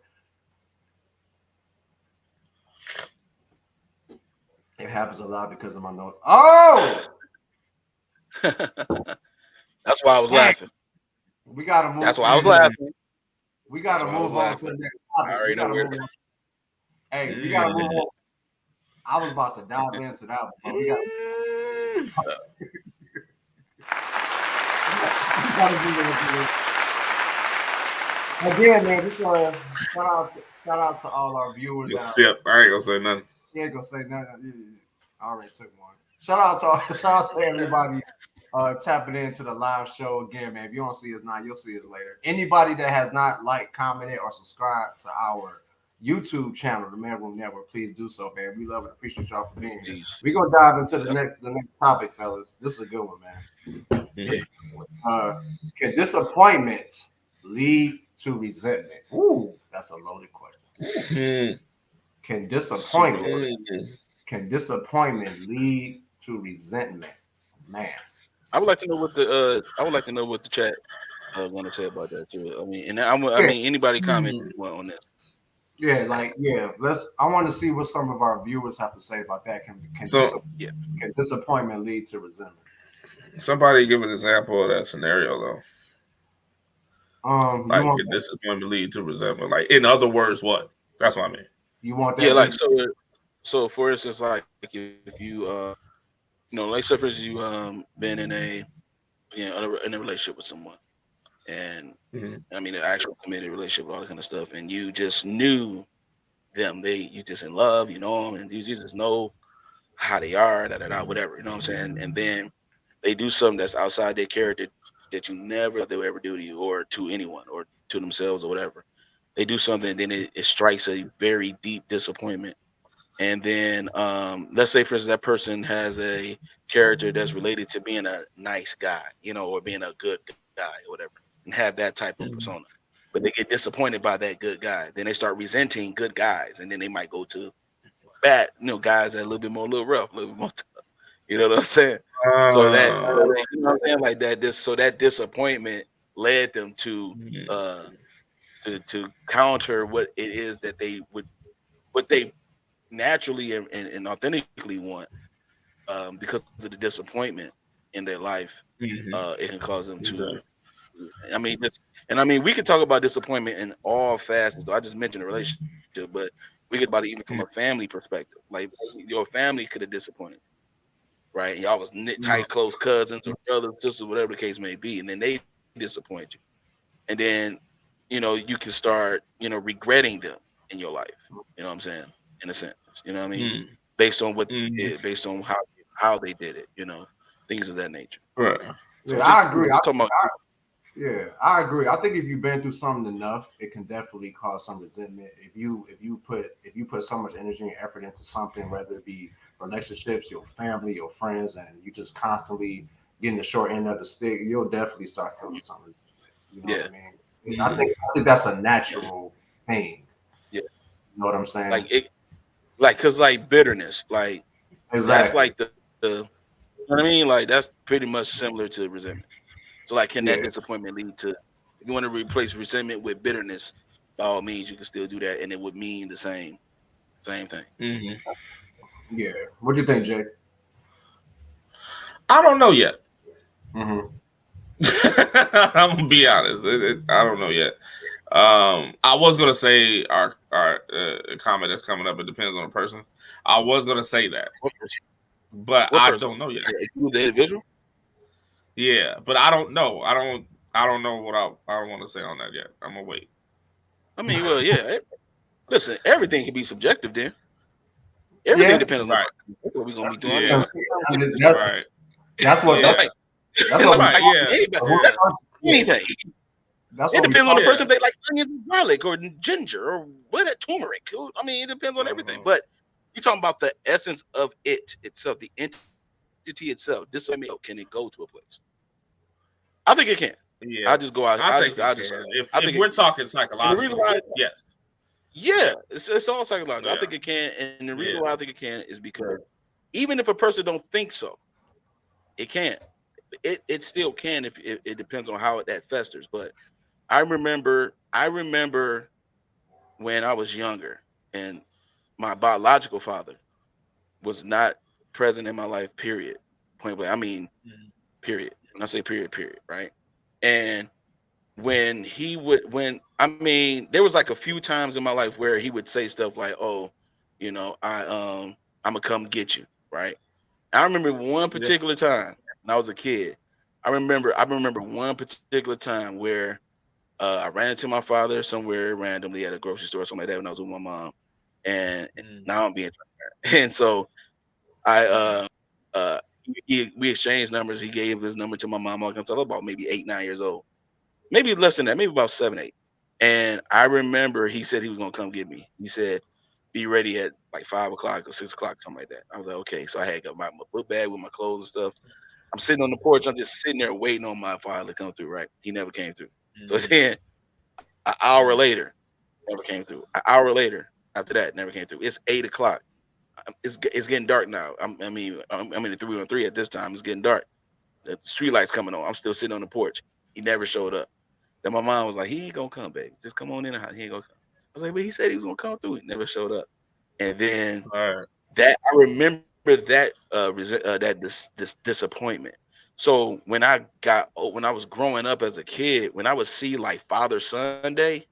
It happens a lot because of my nose. Oh! That's why I was laughing. We gotta move. That's why I was laughing. We gotta move on to the next topic. I already know where. Hey, we gotta move on. I was about to dive into that one, but we gotta Again, man, just shout out to all our viewers. You sip. I ain't gonna say nothing. You ain't gonna say nothing. I already took one. Shout out to everybody tapping into the live show again, man. If you don't see us now, you'll see us later. Anybody that has not liked, commented, or subscribed to our YouTube channel, the MALEROOM Network, please do so, man. We love and appreciate y'all for being here. We're gonna dive into the next topic, fellas. This is a good one, man. Can disappointment lead to resentment? Ooh, that's a loaded question. Can disappointment lead to resentment? Man, I would like to know what the chat want to say about that too. I mean, anybody comment on this? Yeah, I want to see what some of our viewers have to say about that. Can disappointment lead to resentment? Somebody give an example of that scenario though. Can disappointment lead to resentment? Like, in other words, what? That's what I mean. You want that? Yeah, like so for instance, like if you like say for instance you been in a in a relationship with someone, and I mean an actual committed relationship, all that kind of stuff, and you just knew them, you just in love, you know them, and you just know how they are, whatever, you know what I'm saying, and then they do something that's outside their character that you never thought they would ever do to you or to anyone or to themselves or whatever. They do something, and then it strikes a very deep disappointment. And then let's say, for instance, that person has a character that's related to being a nice guy, or being a good guy or whatever, and have that type of persona. But they get disappointed by that good guy. Then they start resenting good guys, and then they might go to bad, guys that are a little rough, a little bit more tough. You know what I'm saying? So that, you know what I'm saying, like that. So that disappointment led them to counter what it is that what they naturally and authentically want, because of the disappointment in their life. It can cause them to. I mean, we can talk about disappointment in all facets. Though I just mentioned a relationship, but we get about it even from a family perspective. Like, your family could have disappointed, right? Y'all was tight, close cousins or brothers, sisters, whatever the case may be, and then they disappoint you, and then you can start regretting them in your life. You know what I'm saying? In a sense, you know what I mean? Based on what they did, based on how they did it, things of that nature. Right. So I agree. I agree. I think if you've been through something enough, it can definitely cause some resentment. If you put so much energy and effort into something, whether it be relationships, your family, your friends, and you just constantly getting the short end of the stick, you'll definitely start feeling something. You know what I mean? I think that's a natural thing. Yeah. You know what I'm saying? Cause bitterness, exactly. That's like the you know what I mean? Like, that's pretty much similar to resentment. So can that disappointment lead to, if you want to replace resentment with bitterness, by all means you can still do that, and it would mean the same thing. Yeah. What do you think, Jay? I don't know yet. I'm gonna be honest. I don't know yet. I was gonna say our comment that's coming up. It depends on the person. I was gonna say that, but I don't know yet. The individual. Yeah, but I don't know. I don't know what I don't want to say on that yet. I'm gonna wait. I mean, well, yeah. Listen, everything can be subjective. Then everything depends on what we're gonna be doing. Right. That's what. That's what. Anything. It depends on the person if they like onions and garlic or ginger or turmeric. I mean, it depends on everything. But you're talking about the essence of it itself, the entity itself. Can it go to a place? I think it can. Yeah, I just go out. I think if we're talking psychological, yes. Yeah, it's all psychological. I think it can, and the reason why I think it can is because even if a person don't think so, it can. It still can if it depends on how that festers. But I remember when I was younger, and my biological father was not present in my life. Period. Point blank. I mean, period. When I say period, right? And when there was like a few times in my life where he would say stuff like, "Oh, I'm gonna come get you," right? I remember one particular time when I was a kid. I remember one particular time where I ran into my father somewhere randomly at a grocery store or something like that when I was with my mom, and now I'm being transparent. And so I we exchanged numbers. He gave his number to my mom. I was about maybe 8, 9 years old, maybe less than that, maybe about 7, 8. And I remember he said he was gonna come get me. He said, "Be ready at like 5 o'clock or 6 o'clock, something like that." I was like, "Okay." So I had got my book bag with my clothes and stuff. I'm sitting on the porch. I'm just sitting there waiting on my father to come through. Right? He never came through. So then, an hour later, never came through. An hour later, after that, never came through. It's 8 o'clock. It's getting dark now. I'm in the 3-on-3 at this time. It's getting dark. The street lights coming on. I'm still sitting on the porch. He never showed up. Then my mom was like, "He ain't gonna come, baby. Just come on in the house. He ain't gonna come." I was like, "But he said he was gonna come through. He never showed up." And then that I remember that this disappointment. So when I was growing up as a kid, when I would see like Father Sunday,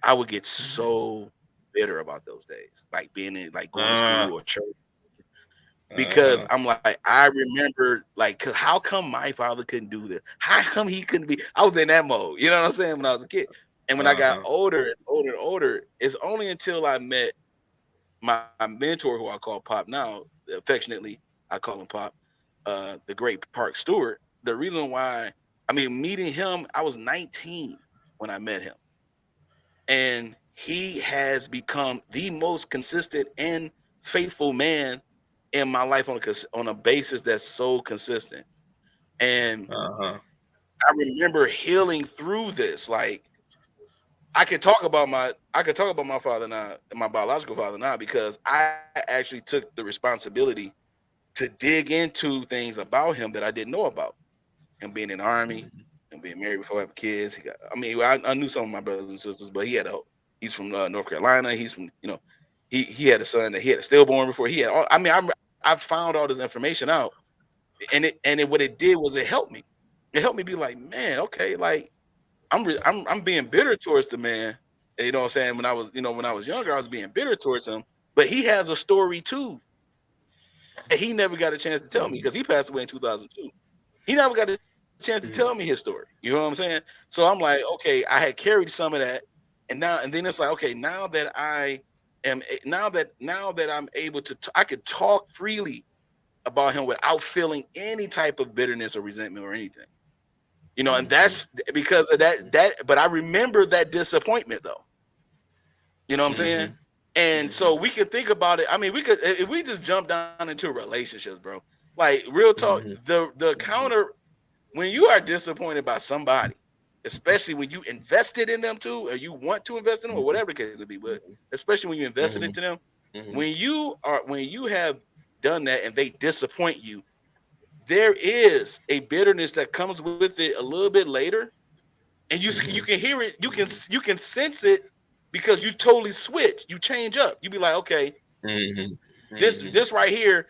I would get so bitter about those days, like being in like going to school or church, because I'm like, I remember like, 'cause how come my father couldn't do this? How come he couldn't be? I was in that mode, you know what I'm saying, when I was a kid. And when I got older and older and older, it's only until I met my mentor, who I call Pop now, affectionately I call him Pop, the great Park Stewart. The reason why, meeting him, I was 19 when I met him, and he has become the most consistent and faithful man in my life on a basis that's so consistent. And I remember healing through this. Like, I could talk about my father now, my biological father now, because I actually took the responsibility to dig into things about him that I didn't know about. Him being in the army and being married before having kids. I knew some of my brothers and sisters, but he's from North Carolina. He's from, he had a son that he had a stillborn before he had all. I found all this information out, and what it did was it helped me. It helped me be like, man, okay, like I'm being bitter towards the man. You know what I'm saying? When I was younger, I was being bitter towards him. But he has a story too that he never got a chance to tell me, because he passed away in 2002. He never got a chance to tell me his story. You know what I'm saying? So I'm like, okay, I had carried some of that, and then it's like, okay, now that I'm able to, I could talk freely about him without feeling any type of bitterness or resentment or anything. And that's because of that. But I remember that disappointment, though. You know what I'm saying? And so we could think about it. We could, if we just jump down into relationships, bro. Like, real talk, the counter, when you are disappointed by somebody, especially when you invested in them too, or you want to invest in them, or whatever the case may be, but especially when you invested into them, when you have done that and they disappoint you, there is a bitterness that comes with it a little bit later, and you can hear it, you can sense it, because you totally switch, you change up, you be like, okay, this right here,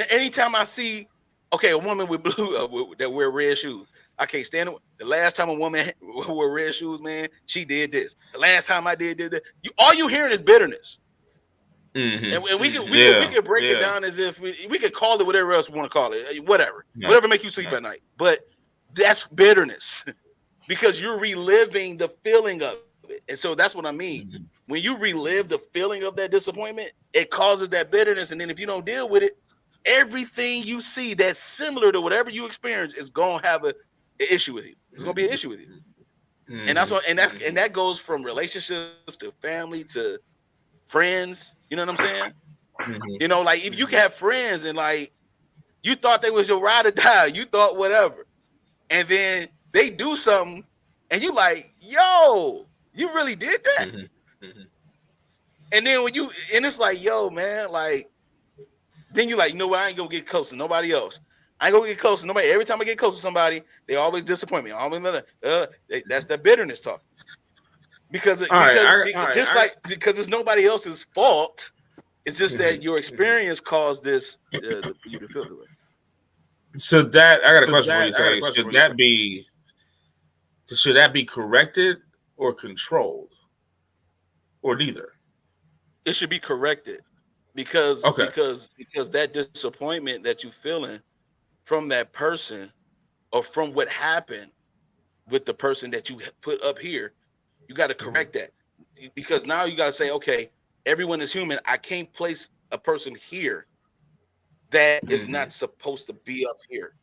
anytime I see, okay, a woman with blue that wear red shoes, I can't stand it. The last time a woman wore red shoes, man, she did this. The last time I did this. All you hearing is bitterness. And we could break it down as if we could call it whatever else we want to call it, whatever make you sleep at night. But that's bitterness, because you're reliving the feeling of it. And so that's what I mean. When you relive the feeling of that disappointment, it causes that bitterness. And then if you don't deal with it, everything you see that's similar to whatever you experience is gonna have an issue with you. It's gonna be an issue with you. And that goes from relationships to family to friends. You know what I'm saying? Like, if you can have friends and like you thought they was your ride or die, you thought whatever, and then they do something and you like, yo, you really did that. And then and it's like, yo, man, like, then you like, you know what? I ain't gonna get close to nobody else. I ain't gonna get close to nobody. Every time I get close to somebody, they always disappoint me. That's the bitterness talk. Because it's nobody else's fault. It's just that your experience caused this for you to feel the way. So that I got a question for you. Say, should that be corrected or controlled, or neither? It should be corrected, because that disappointment that you feeling from that person or from what happened, with the person that you put up here, you got to correct that, because now you got to say, okay, everyone is human. I can't place a person here that is not supposed to be up here.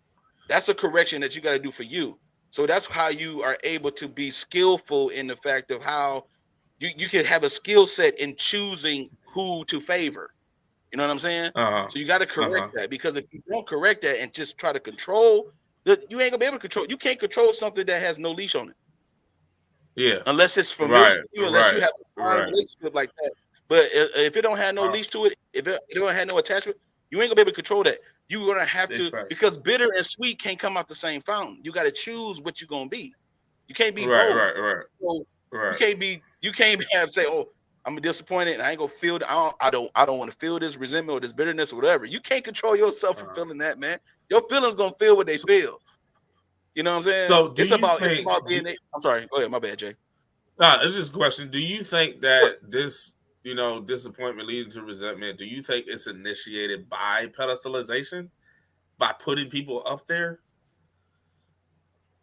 That's a correction that you got to do for you. So that's how you are able to be skillful in the fact of how you can have a skill set in choosing who to favor. You know what I'm saying? So you got to correct that, because if you don't correct that and just try to control, you ain't gonna be able to control. You can't control something that has no leash on it. Yeah. Unless it's familiar to you, unless you have a fine relationship like that. But if it don't have no leash to it, if it don't have no attachment, you ain't gonna be able to control that. You're gonna have to, because bitter and sweet can't come out the same fountain. You got to choose what you're gonna be. You can't be both. So you can't have say, oh, I'm disappointed and I ain't gonna feel. I don't want to feel this resentment or this bitterness or whatever. You can't control yourself from feeling that, man. Your feelings gonna feel what they feel. You know what I'm saying? So it's about being. I'm sorry. Go ahead. My bad, Jay. It's just a question. Do you think that this, disappointment leading to resentment, do you think it's initiated by pedestalization, by putting people up there?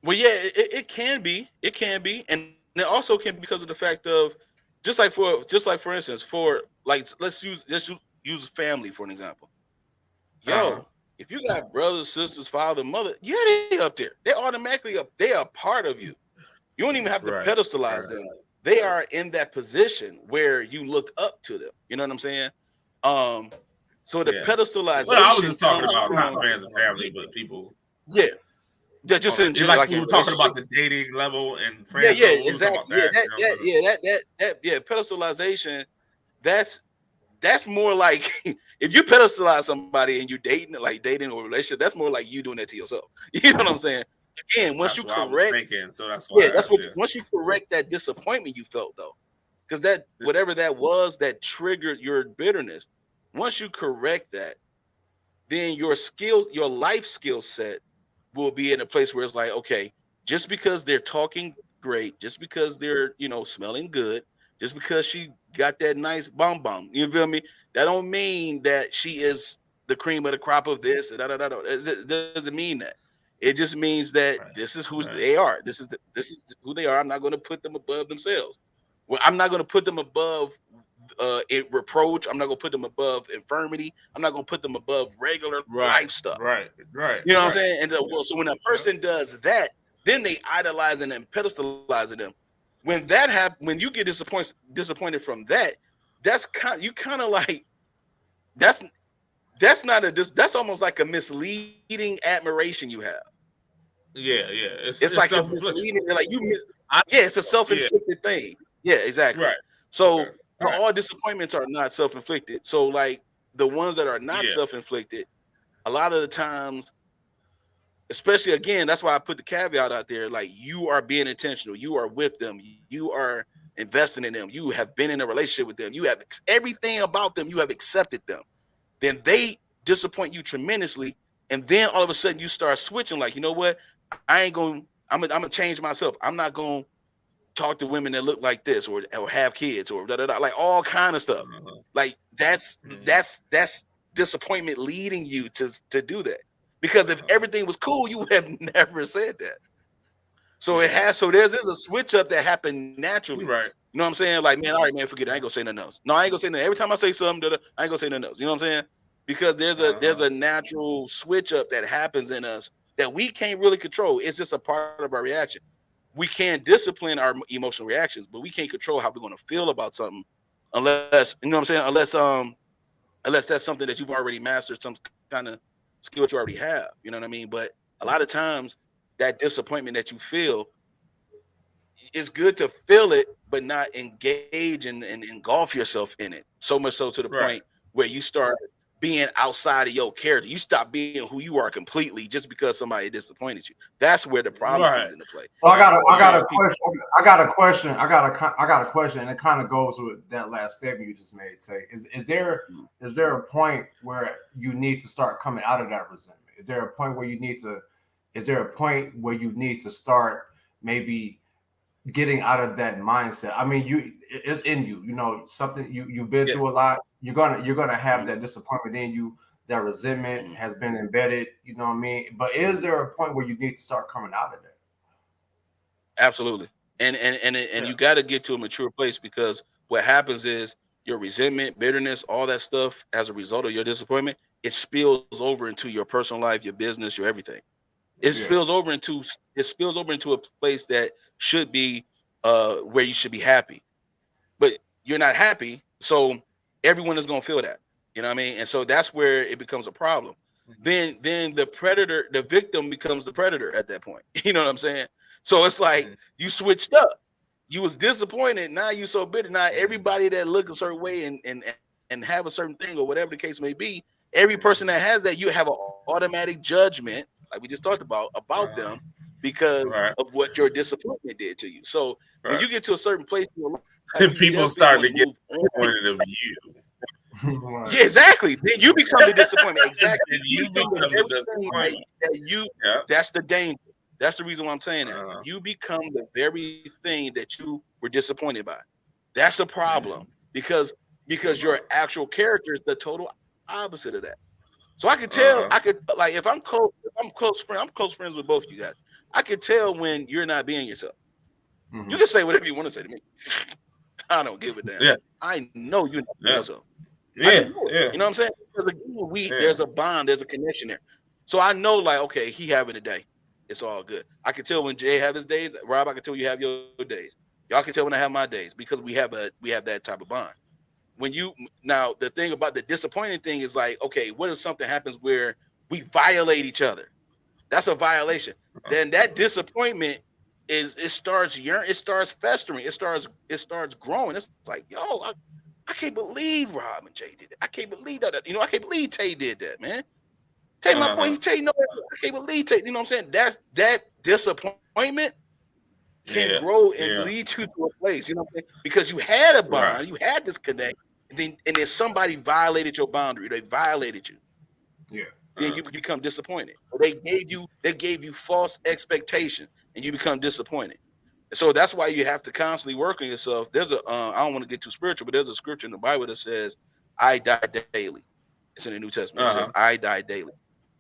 Well, yeah, it can be. It can be, and it also can be because of the fact of just like for instance, for like let's use family for an example. Yo, if you got brothers, sisters, father, mother, yeah, they up there. They automatically up. They are part of you. You don't even have to pedestalize them. They are in that position where you look up to them. You know what I'm saying? So the pedestalization. Well, I was just talking about not fans and family, but people. Yeah. Yeah, just in general, like we were talking about the dating level and friends. Yeah, exactly. Pedestalization. That's more like if you pedestalize somebody and you dating or a relationship, that's more like you doing that to yourself. You know what I'm saying? Again, once you correct, so that's why. That's what. Once you correct that disappointment you felt though, because that whatever that was that triggered your bitterness. Once you correct that, then your skills, your life skill set will be in a place where it's like, okay, just because they're talking great, just because they're, smelling good, just because she got that nice bum, you feel me? That don't mean that she is the cream of the crop of this. It doesn't mean that. It just means that this is who they are. This is who they are. I'm not going to put them above themselves. Well, I'm not going to put them above reproach. I'm not going to put them above infirmity. I'm not going to put them above regular life stuff. Right. You know what I'm saying? And so when a person does that, then they idolizing and pedestalizing them. When that happens, when you get disappointed from that, that's kind of like that's almost like a misleading admiration you have. Yeah. It's like a misleading, like it's a self-inflicted thing. Yeah, exactly. Right. So all disappointments are not self-inflicted. So like the ones that are not self-inflicted, a lot of the times, especially again, that's why I put the caveat out there. Like you are being intentional. You are with them. You are investing in them. You have been in a relationship with them. You have everything about them. You have accepted them. Then they disappoint you tremendously. And then all of a sudden you start switching. Like, you know what? I'm gonna change myself. I'm not gonna talk to women that look like this or have kids or like all kind of stuff. Like that's disappointment leading you to do that. Because if everything was cool, you would have never said that. So there's a switch up that happened naturally. Right. You know what I'm saying? Like, man, all right, man, forget it. I ain't gonna say nothing else. No, I ain't gonna say nothing. Every time I say something, I ain't gonna say nothing else. You know what I'm saying? Because there's a natural switch up that happens in us that we can't really control. It's just a part of our reaction. We can discipline our emotional reactions, but we can't control how we're going to feel about something unless, you know what I'm saying? Unless that's something that you've already mastered, some kind of skill that you already have. You know what I mean? But a lot of times that disappointment that you feel, it's good to feel it, but not engage and engulf yourself in it. So much so to the point where you start being outside of your character. You stop being who you are completely just because somebody disappointed you. That's where the problem comes into play. Well, I got a question, and it kind of goes with that last statement you just made. Say, is there a point where you need to start coming out of that resentment? Is there a point where you need to start maybe getting out of that mindset? I mean, it's in you. You know, something you've been through a lot. You're gonna have that disappointment in you. That resentment has been embedded. You know what I mean? But is there a point where you need to start coming out of that? Absolutely. And you got to get to a mature place, because what happens is your resentment, bitterness, all that stuff as a result of your disappointment, it spills over into your personal life, your business, your everything. It spills over into a place that should be where you should be happy. But you're not happy, so everyone is going to feel that. You know what I mean? And so that's where it becomes a problem. Then the predator, the victim becomes the predator at that point. You know what I'm saying? So it's like you switched up. You was disappointed. Now you so bitter. Now everybody that look a certain way and have a certain thing or whatever the case may be, every person that has that, you have an automatic judgment, like we just talked about them, because of what your disappointment did to you. So when you get to a certain place in your life, people start to get disappointed of you. Yeah, exactly. Then you become the disappointment. Exactly. You become the disappointment. That's the danger. That's the reason why I'm saying that. You become the very thing that you were disappointed by. That's a problem, because your actual character is the total opposite of that. So I could tell, like if I'm close friends with both of you guys. I could tell when you're not being yourself. You can say whatever you want to say to me. I don't give a damn. Yeah. I know you're not being yourself. Yeah. You know what I'm saying? Because again, there's a bond, there's a connection there. So I know, like, okay, he having a day. It's all good. I can tell when Jay have his days. Rob, I can tell you have your days. Y'all can tell when I have my days, because we have that type of bond. Now the thing about the disappointing thing is, like, okay, what if something happens where we violate each other? That's a violation. Then that disappointment it starts festering. It starts growing. It's like, yo, I can't believe Rob and Jay did that. I can't believe that. I can't believe Tay did that, man. Tay, my boy, Tay, no, I can't believe Tay. You know what I'm saying? That disappointment can grow and lead you to a place. You know what I'm saying? Because you had a bond, you had this connect, and then somebody violated your boundary. They violated you. Yeah. Then you become disappointed. They gave you false expectation, and you become disappointed. So that's why you have to constantly work on yourself. There's I don't want to get too spiritual, but there's a scripture in the Bible that says, "I die daily." It's in the New Testament. It says, "I die daily."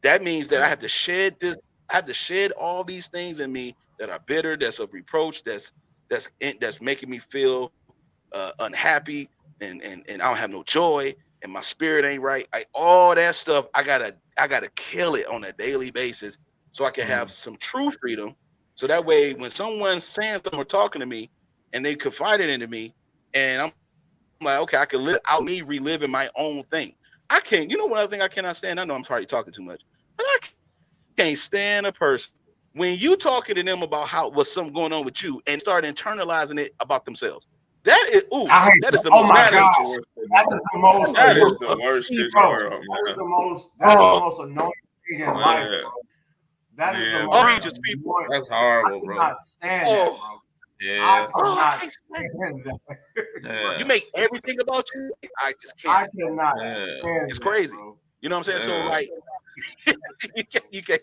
That means that I have to shed this. I have to shed all these things in me that are bitter, that's of reproach, that's making me feel unhappy, and I don't have no joy, and my spirit ain't right. All that stuff, I gotta kill it on a daily basis, so I can have some true freedom. So that way, when someone's saying something or talking to me, and they confided into me, and I'm like, okay, I can live out me reliving my own thing. I can't. You know, one other thing I cannot stand. I know I'm probably talking too much, but I can't stand a person when you talking to them about what's something going on with you and start internalizing it about themselves. That is, that is the most. That is the most. That is the worst thing in the world. That is the most. That's the most annoying thing in life, bro. That is the most. People. That's horrible, bro. I cannot stand that, bro. Yeah. I cannot stand that. You make everything about you. I just can't. I cannot stand It's crazy. Bro. You know what I'm saying? So like, you can't.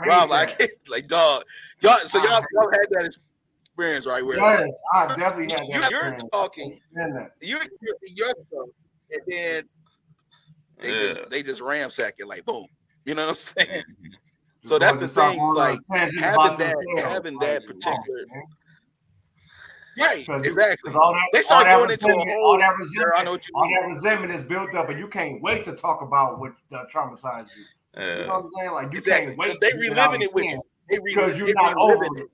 Rob, I can't. Like, dog. Y'all. So y'all had that experience, right? Where yes, I definitely had that. You're talking. You're talking, and then they just ramsack it like boom. You know what I'm saying? So that's the thing, like having that particular. Right, exactly. They start going into a whole. All that resentment is built up, and you can't wait to talk about what traumatized you. You know what I'm saying? Like you can't wait. They reliving it with you. Because you're not over it.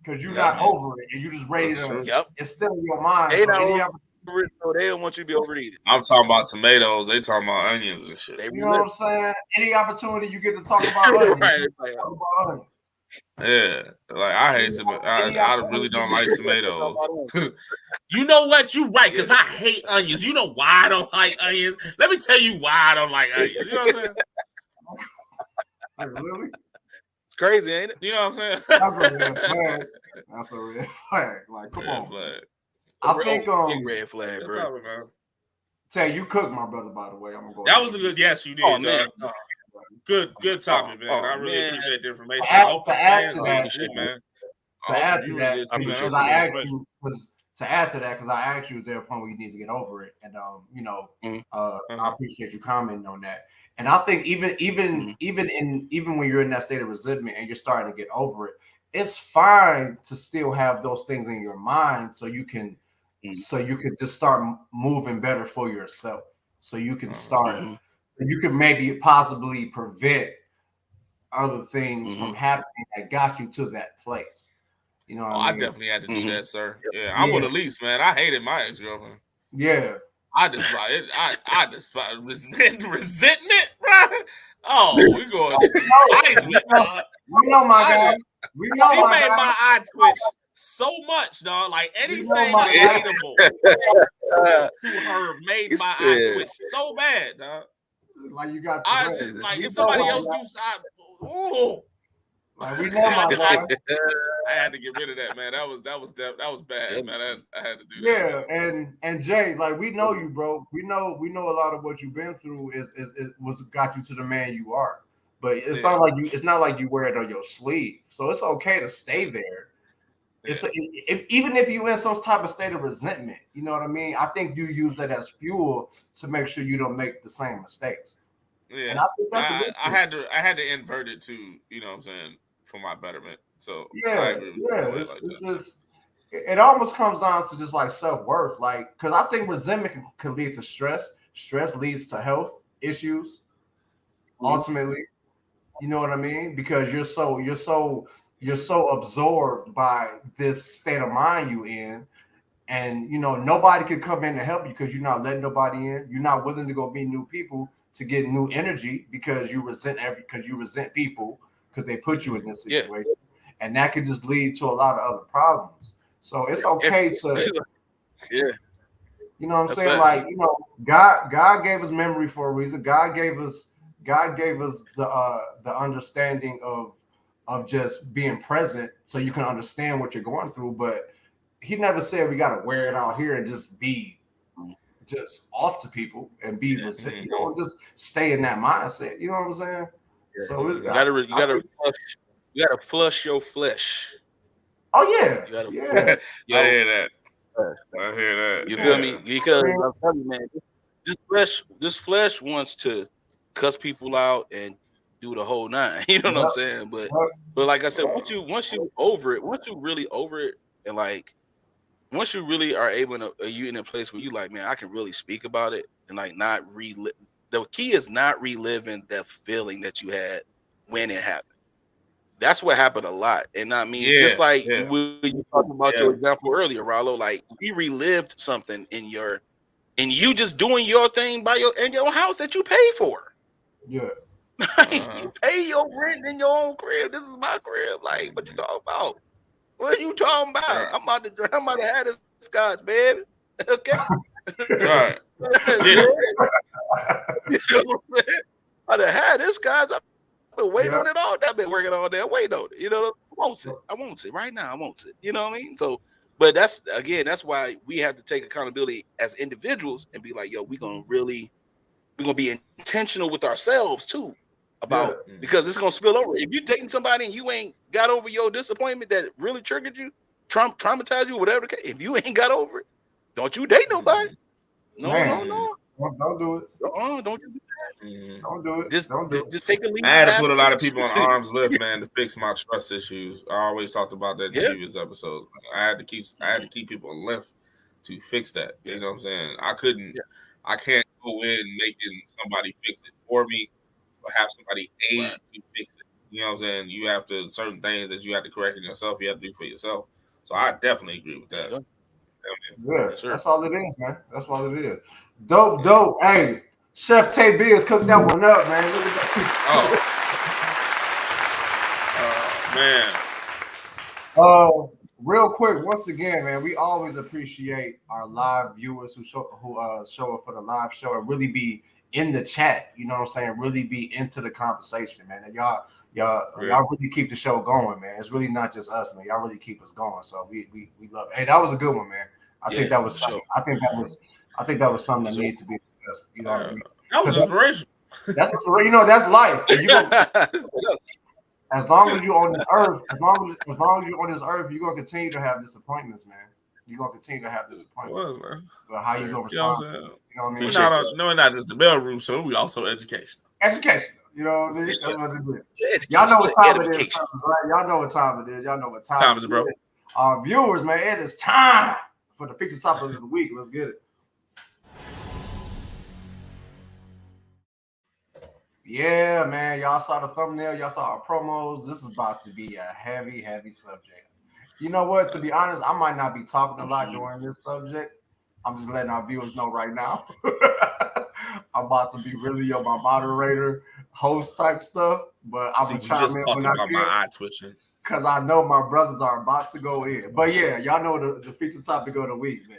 Because you're not over it, and you just ready to. It's still in your mind. They not over it, so they don't want you to be over it either. I'm talking about tomatoes. They talking about onions and shit. You know what I'm saying? Any opportunity you get to talk about onions, talk about onions. Yeah, like I hate tomatoes. I really don't like tomatoes. You know what? You right, because I hate onions. You know why I don't like onions? Let me tell you why I don't like onions. You know what I'm saying? Really? It's crazy, ain't it? You know what I'm saying? That's a red flag. That's a red flag. Like, come on. Flag. I think big red flag, bro. Say you cooked, my brother. By the way, I'm gonna go. That was a good guess. You did. Oh man. Good topic, man. I really appreciate the information. To add to that, because I asked you, is there a point where you need to get over it? And I appreciate you commenting on that. And I think even when you're in that state of resentment and you're starting to get over it, it's fine to still have those things in your mind so you can just start moving better for yourself. So you can start you can maybe possibly prevent other things from happening that got you to that place. You know what I mean? I definitely had to do that, sir. Yeah, I'm with Elise, man. I hated my ex-girlfriend. Yeah. I just like it. I just resenting it, bro. Oh, we going to despisement, dog. We know my guy. She made my eye twitch so much, dog. Like anything relatable to her made my eye twitch so bad, dog. Like you got like somebody else do something. Oh. Like we know my guy. I had to get rid of that, man. That was bad, man. I had to do that. Yeah, and Jay, like we know you, bro. We know a lot of what you've been through is got you to the man you are. But it's not like you wear it on your sleeve. So it's okay to stay there. Even if you in some type of state of resentment, you know what I mean? I think you use that as fuel to make sure you don't make the same mistakes. Yeah, and I think that's I had to invert it to, you know what I'm saying, for my betterment. So it almost comes down to just like self-worth, like because I think resentment can lead to stress. Stress leads to health issues. Ultimately, you know what I mean? Because you're so absorbed by this state of mind you in, and you know nobody can come in to help you because you're not letting nobody in. You're not willing to go meet new people to get new energy because you resent people because they put you in this situation, and that could just lead to a lot of other problems. So it's okay to, you know what I'm saying? Like, you know, God gave us memory for a reason. God gave us the understanding of just being present so you can understand what you're going through. But he never said we got to wear it out here and just be just off to people and be, you know, just stay in that mindset. You know what I'm saying? Yeah. So you gotta flush your flesh. Oh yeah, I hear that. I hear that. You feel me? Because I'm telling you, man, this flesh wants to cuss people out and do the whole nine. You know what I'm saying? But like I said, once you really over it, and like once you really are able to, are you in a place where you like, man, I can really speak about it and like not relive. The key is not reliving that feeling that you had when it happened. That's what happened a lot. And I mean, just like when you talked about your example earlier, Rollo, like you relived something in you just doing your thing in your house that you pay for. Yeah. You pay your rent in your own crib. This is my crib. Like, what you talking about? What are you talking about? I'm about to have this scotch, baby. Okay. Right. You know what I'm saying? I'd have had this scotch. I've been waiting on it all. I've been working all day, waiting on it. You know, I won't sit right now. I won't sit. You know what I mean? So, but that's why we have to take accountability as individuals and be like, yo, we're gonna be intentional with ourselves too about because it's gonna spill over. If you're dating somebody and you ain't got over your disappointment that really triggered you, traumatized you, whatever the case, if you ain't got over it, don't you date nobody. No. Don't do it. Don't you do that. Don't do it. Just take a leap. I had to put a lot of people on arm's length, man, to fix my trust issues. I always talked about that in previous episodes. I had to keep people on length to fix that. You know what I'm saying? I can't go in making somebody fix it for me or have somebody aid to fix it. You know what I'm saying? You have to, certain things that you have to correct in yourself, you have to do for yourself. So I definitely agree with that. Yeah, that's all it is, man. That's all it is. Dope. Hey, Chef Tay Beers cooked that one up, man. Look at that. Man. Real quick, once again, man, we always appreciate our live viewers who show up for the live show and really be in the chat. You know what I'm saying? Really be into the conversation, man. And y'all really keep the show going, man. It's really not just us, man. Y'all really keep us going. So we love it. Hey, that was a good one, man. I think that was something that needed to be discussed. You know what I mean? That was inspirational. That's you know, that's life. As long as you're on this earth, as long as you're on this earth, you're gonna continue to have disappointments, man. You're gonna continue to have disappointments. Man. But how you gonna respond? You know what I mean? We're not just the mailroom, so we also educational. Education. You know what I mean? That's what it is. Y'all know what time it is, right? Y'all know what time it is. Y'all know what time is, bro. Our viewers, man, it is time for the feature topic of the week. Let's get it. Yeah, man. Y'all saw the thumbnail. Y'all saw our promos. This is about to be a heavy, heavy subject. You know what? To be honest, I might not be talking a lot during this subject. I'm just letting our viewers know right now. I'm about to be really on my moderator, host type stuff. But I'm gonna chime in when I can. My eye twitching. Because I know my brothers are about to go in. But yeah, y'all know the feature topic of the week, man.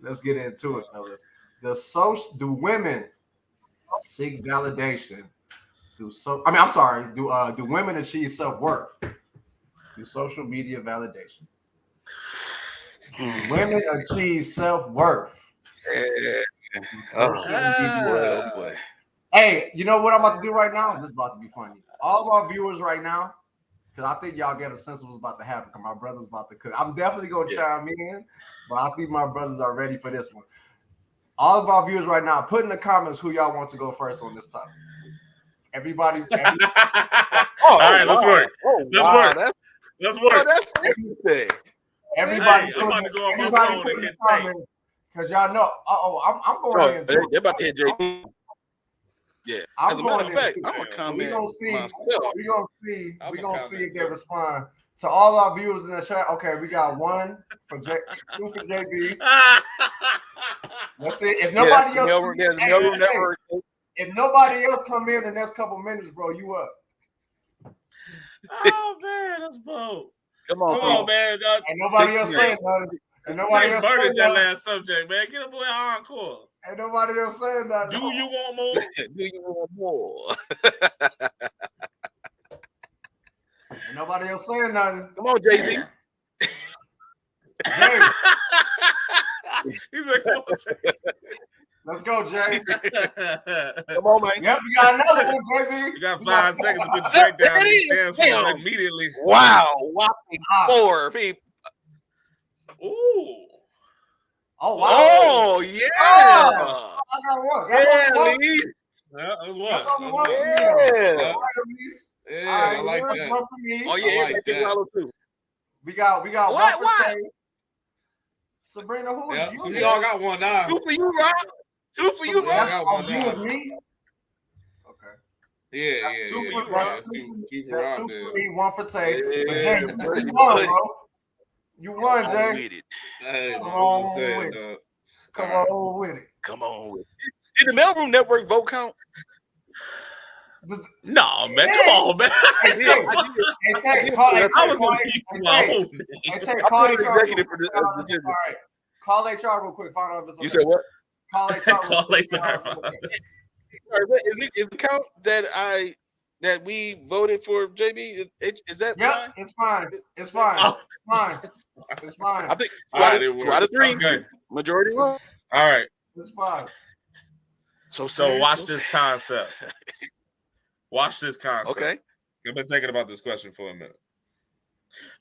Let's get into it, fellas. Do women seek validation? Do women achieve self-worth? Do social media validation? Do women achieve self-worth? Boy. Hey, you know what I'm about to do right now? This is about to be funny. All of our viewers right now, because I think y'all get a sense of what's about to happen because my brother's about to cook. I'm definitely going to chime in, but I think my brothers are ready for this one. All of our viewers right now, put in the comments who y'all want to go first on this topic. Everybody. All right, let's work. Let's work. That's everything. Everybody, I'm about to go on my phone and hit comments because y'all know. I'm going in. They're about to hit JP. Yeah. As a matter of fact, I'm gonna comment. We're gonna see if they respond to all our viewers in the chat. Okay, we got 1 for two for JB. Let's see. If nobody else, if nobody else come in the next couple minutes, bro, you up. Oh man, that's bold. Come on, man. Ain't nobody else saying nothing. And nobody else saying that last subject, man. Get a boy encore. Ain't nobody else saying that. Do you want more? Do you want more? Ain't nobody else saying nothing. Come on, Jay-Z. Hey. He's like, come on, Jay. Let's go, Jay. Come on, man. Yep, we got another one, JB. You got 5 seconds to put Drake down and dance immediately. Wow. Whopping 4 people. Ooh. Oh, wow. Oh, yeah. Oh, I got one. Yeah, Lee. Yeah, that was one. Yeah. I like that. One for me. Oh, yeah. I like that. Too. We got what? one for Tay. Sabrina, who is you? So we all got one now. 2 for you, Rob. 2 for you, Rob. I got one now. You with me? Okay. Yeah. 2 for Rob. 2 for me, 1 for Tay. Yeah, you won, bro. You won, Jay. With it. Hey, Come on with it. Come on with it. Come on with it. Did the MALEROOM Network vote count? No, man. Come on, man. Hey, Tay, call HR real quick. Find out if it's okay. You said what? Call HR. Is the count that we voted for JB? Is that? Yeah, fine? it's fine. It's fine. Oh. It's fine. I think 2 out of 3. Okay. Majority. All right. It's fine. So watch this concept. Watch this concept. Okay. I've been thinking about this question for a minute.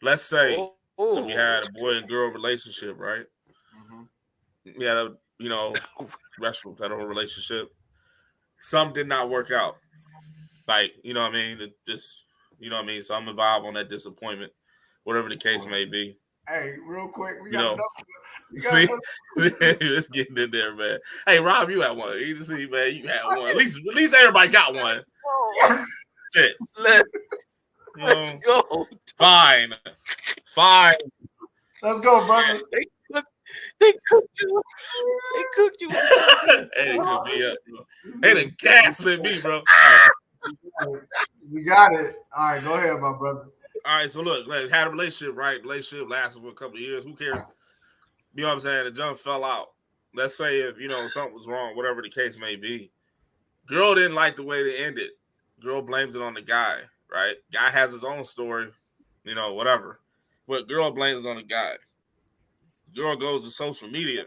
Let's say we had a boy and girl relationship, right? Mm-hmm. We had a restaurant had a whole relationship. Some did not work out. Like, you know what I mean? So I'm involved on that disappointment, whatever the case may be. Hey, real quick, see, let's get in there, man. Hey, Rob, you had one. You see, man, you had one. At least everybody got one. Shit. Let's go. Fine. Let's go, brother. They cooked you. Hey, they cooked me up, bro. Hey, they gaslit me, bro. We got it. All right, go ahead, my brother. All right, so look, had a relationship, right? Relationship lasted for a couple of years. Who cares? You know what I'm saying? The jump fell out. Let's say if, something was wrong, whatever the case may be. Girl didn't like the way they ended. Girl blames it on the guy, right? Guy has his own story, whatever. But girl blames it on the guy. Girl goes to social media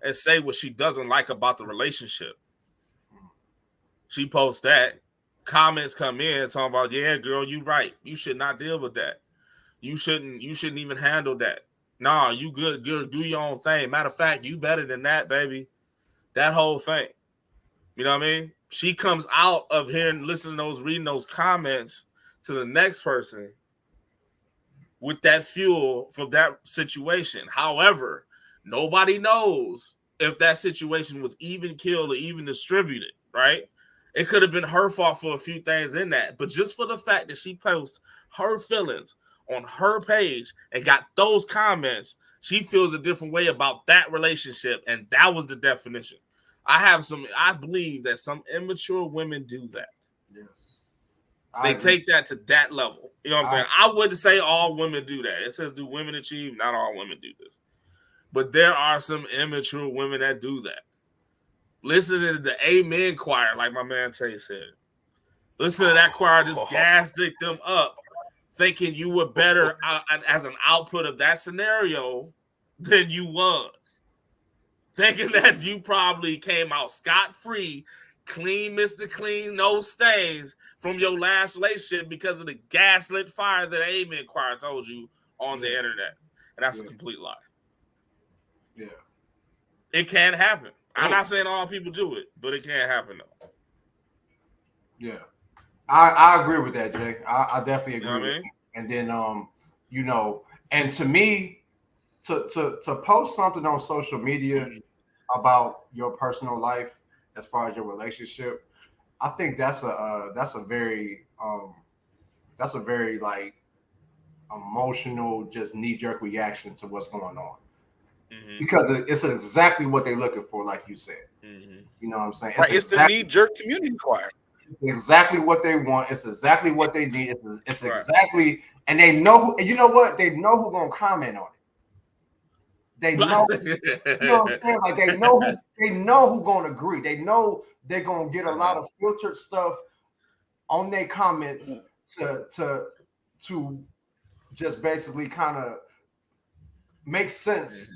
and say what she doesn't like about the relationship. She posts that. Comments come in talking about, yeah, girl, you right. You should not deal with that. You shouldn't even handle that. Nah, you good, do your own thing. Matter of fact, you better than that, baby. That whole thing. You know what I mean? she comes out of hearing, listening to those, reading those comments to the next person with that fuel for that situation. However, nobody knows if that situation was even killed or even distributed, right? It could have been her fault for a few things in that. But just for the fact that she posted her feelings on her page and got those comments, she feels a different way about that relationship. And that was the definition. I believe that some immature women do that. Yes. They take that to that level. You know what I'm saying? I wouldn't say all women do that. It says, do women achieve? Not all women do this. But there are some immature women that do that. Listen to the Amen choir, like my man Tay said. Listen to that choir just gassing them up, thinking you were better as an output of that scenario than you was. Thinking that you probably came out scot-free, clean, Mr. Clean, no stains from your last relationship because of the gaslit fire that Amen choir told you on the internet. And that's a complete lie. Yeah. It can happen. I'm not saying all people do it, but it can happen though. Yeah. I agree with that, Jay. I definitely agree. You know what I mean? And then you know, and to me, to post something on social media about your personal life as far as your relationship, I think that's a very like emotional, just knee-jerk reaction to what's going on. Mm-hmm. Because it's exactly what they're looking for, like you said. Mm-hmm. You know what I'm saying? It's exactly, the knee-jerk community choir. It's exactly what they want. It's exactly what they need. It's exactly, and they know who. And you know what? They know who's gonna comment on it. They know. You know what I'm saying? Like they know who's gonna agree. They know they're gonna get a lot of filtered stuff on their comments to just basically kind of make sense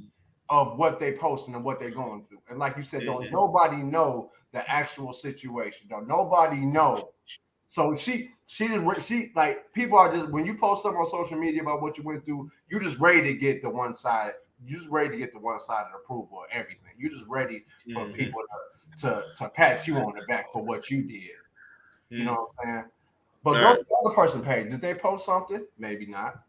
of what they posting and what they're going through. And like you said, don't nobody know the actual situation. Don't nobody know. So she like, people are just, when you post something on social media about what you went through, you just ready to get the one side. You just ready to get the one side of approval of everything. You just ready for people to pat you on the back for what you did. You know what I'm saying? But go to the other person's page. Did they post something? Maybe not.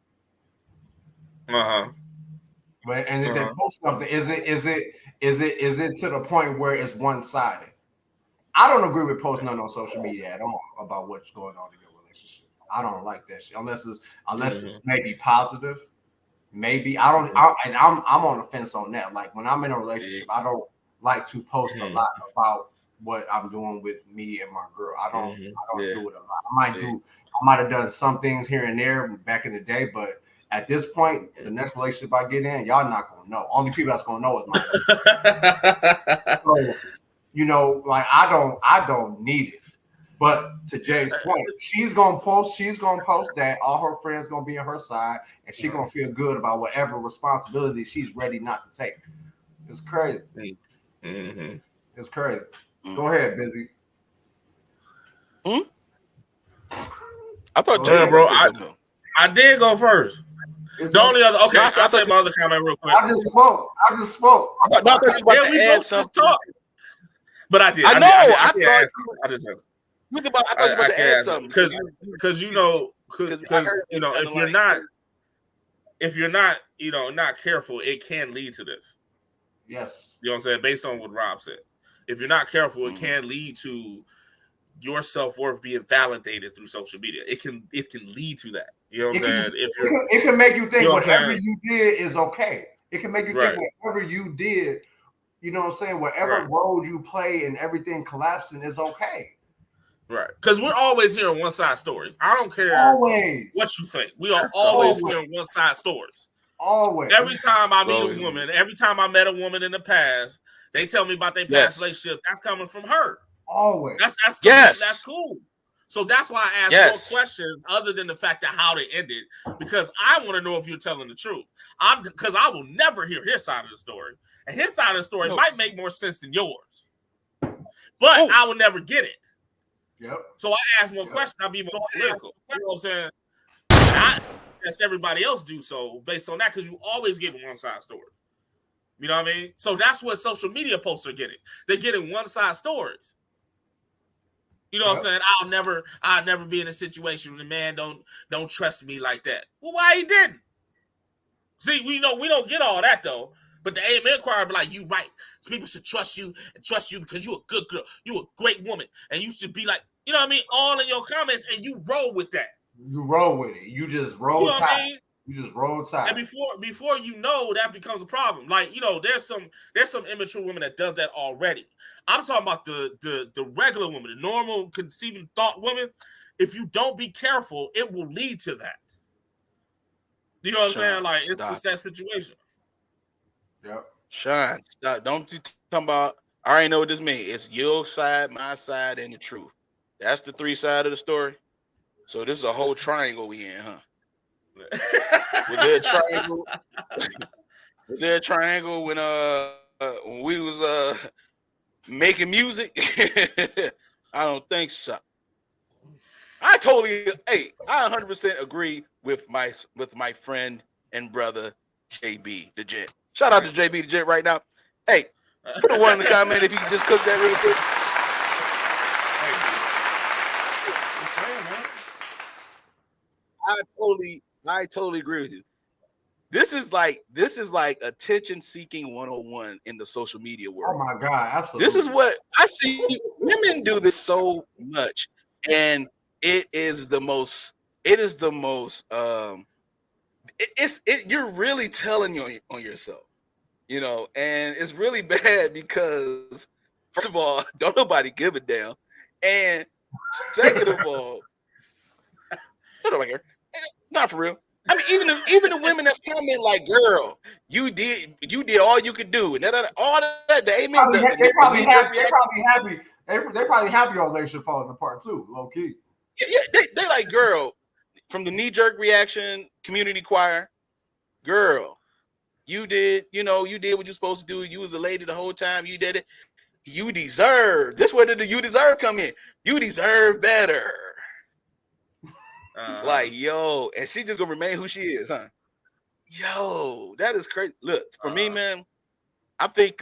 But and if they post something, is it to the point where it's one-sided? I don't agree with posting on social media at all about what's going on in your relationship. I don't like that shit unless it's maybe positive. Maybe I'm on the fence on that. Like when I'm in a relationship, I don't like to post a lot about what I'm doing with me and my girl. I don't do it a lot. I might have done some things here and there back in the day, but at this point, the next relationship I get in, y'all not gonna know. Only people that's gonna know is my so, you know, like I don't need it. But to Jay's point, she's gonna post that all her friends gonna be on her side, and she's gonna feel good about whatever responsibility she's ready not to take. It's crazy. It's crazy. Go ahead, Busy. I thought Jay, bro. I did go first. The only other, I'll say my other comment real quick. I just spoke. I thought you were about to add something. But I did. I know. I thought you were about to add something because you know if you're not not careful, it can lead to this. Yes. You know what I'm saying? Based on what Rob said, if you're not careful, it can lead to your self-worth being validated through social media. It can lead to that. You know what I'm saying? It can make you think whatever you did is okay. It can make you think whatever you did, you know what I'm saying, whatever role you play and everything collapsing is okay. Right. Because we're always hearing one-side stories. I don't care what you think. We are always hearing one-side stories. Always. Every time I meet a woman, every time I met a woman in the past, they tell me about their past relationship. That's coming from her. Always. That's cool. So that's why I asked more questions other than the fact of how they ended, because I want to know if you're telling the truth. Because I will never hear his side of the story. And his side of the story might make more sense than yours. But I will never get it. Yep. So I ask more questions. I'll be more political. You know what I'm saying? I guess everybody else do so based on that, because you always get one-side story. You know what I mean? So that's what social media posts are getting. They're getting one-side stories. You know what I'm saying? I'll never be in a situation where the man don't trust me like that. Well, why he didn't? See, we don't get all that though. But the AMN choir be like, you right. People should trust you because you a good girl. You a great woman. And you should be like, you know what I mean? All in your comments, and you roll with that. You roll with it. You just roll you know tight. What I mean? You just roll tight. And before you know, that becomes a problem. Like, there's some immature women that does that already. I'm talking about the regular woman, the normal conceiving thought woman. If you don't be careful, it will lead to that. You know what I'm saying? Like, it's that situation. Yep. Sean, stop. Don't you talking about, I already know what this means. It's your side, my side, and the truth. That's the 3 sides of the story. So this is a whole triangle we in, huh? Was there a triangle? Was there a triangle when we was making music? I don't think so. I 100% agree with my friend and brother JB the Jet. Shout out to JB the Jet right now. Hey, put a 1 in the comment if you can just cook that real quick. I totally agree with you. This is like attention seeking 101 in the social media world. Oh my God, absolutely. This is what I see. Women do this so much, and you're really telling on yourself, and it's really bad because first of all, don't nobody give a damn, and second of all, nobody care. Not for real. I mean, even the women that's commenting like, "Girl, you did all you could do," and all that. The amen. They're probably happy. They're probably happy your relationship falling apart too, low key. Yeah, they like, girl, from the knee jerk reaction, community choir, girl, you did what you're supposed to do. You was a lady the whole time. You did it. You deserve. This where did the you deserve come in? You deserve better. Like, yo, and she just gonna remain who she is, huh? Yo, that is crazy. Look, for me, man, I think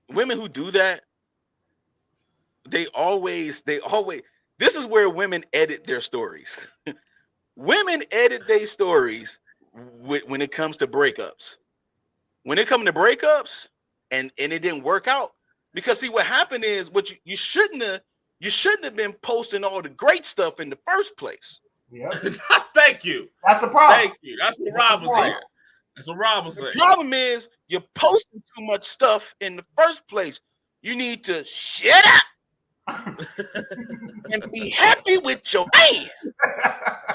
women who do that, they always. This is where women edit their stories. Women edit their stories when it comes to breakups. When it comes to breakups, and it didn't work out, because see what happened is what you shouldn't have been posting all the great stuff in the first place. Yeah. Thank you. That's the problem. Thank you. That's what Rob was saying. That's what Rob was saying. The problem is you're posting too much stuff in the first place. You need to shut up and be happy with your man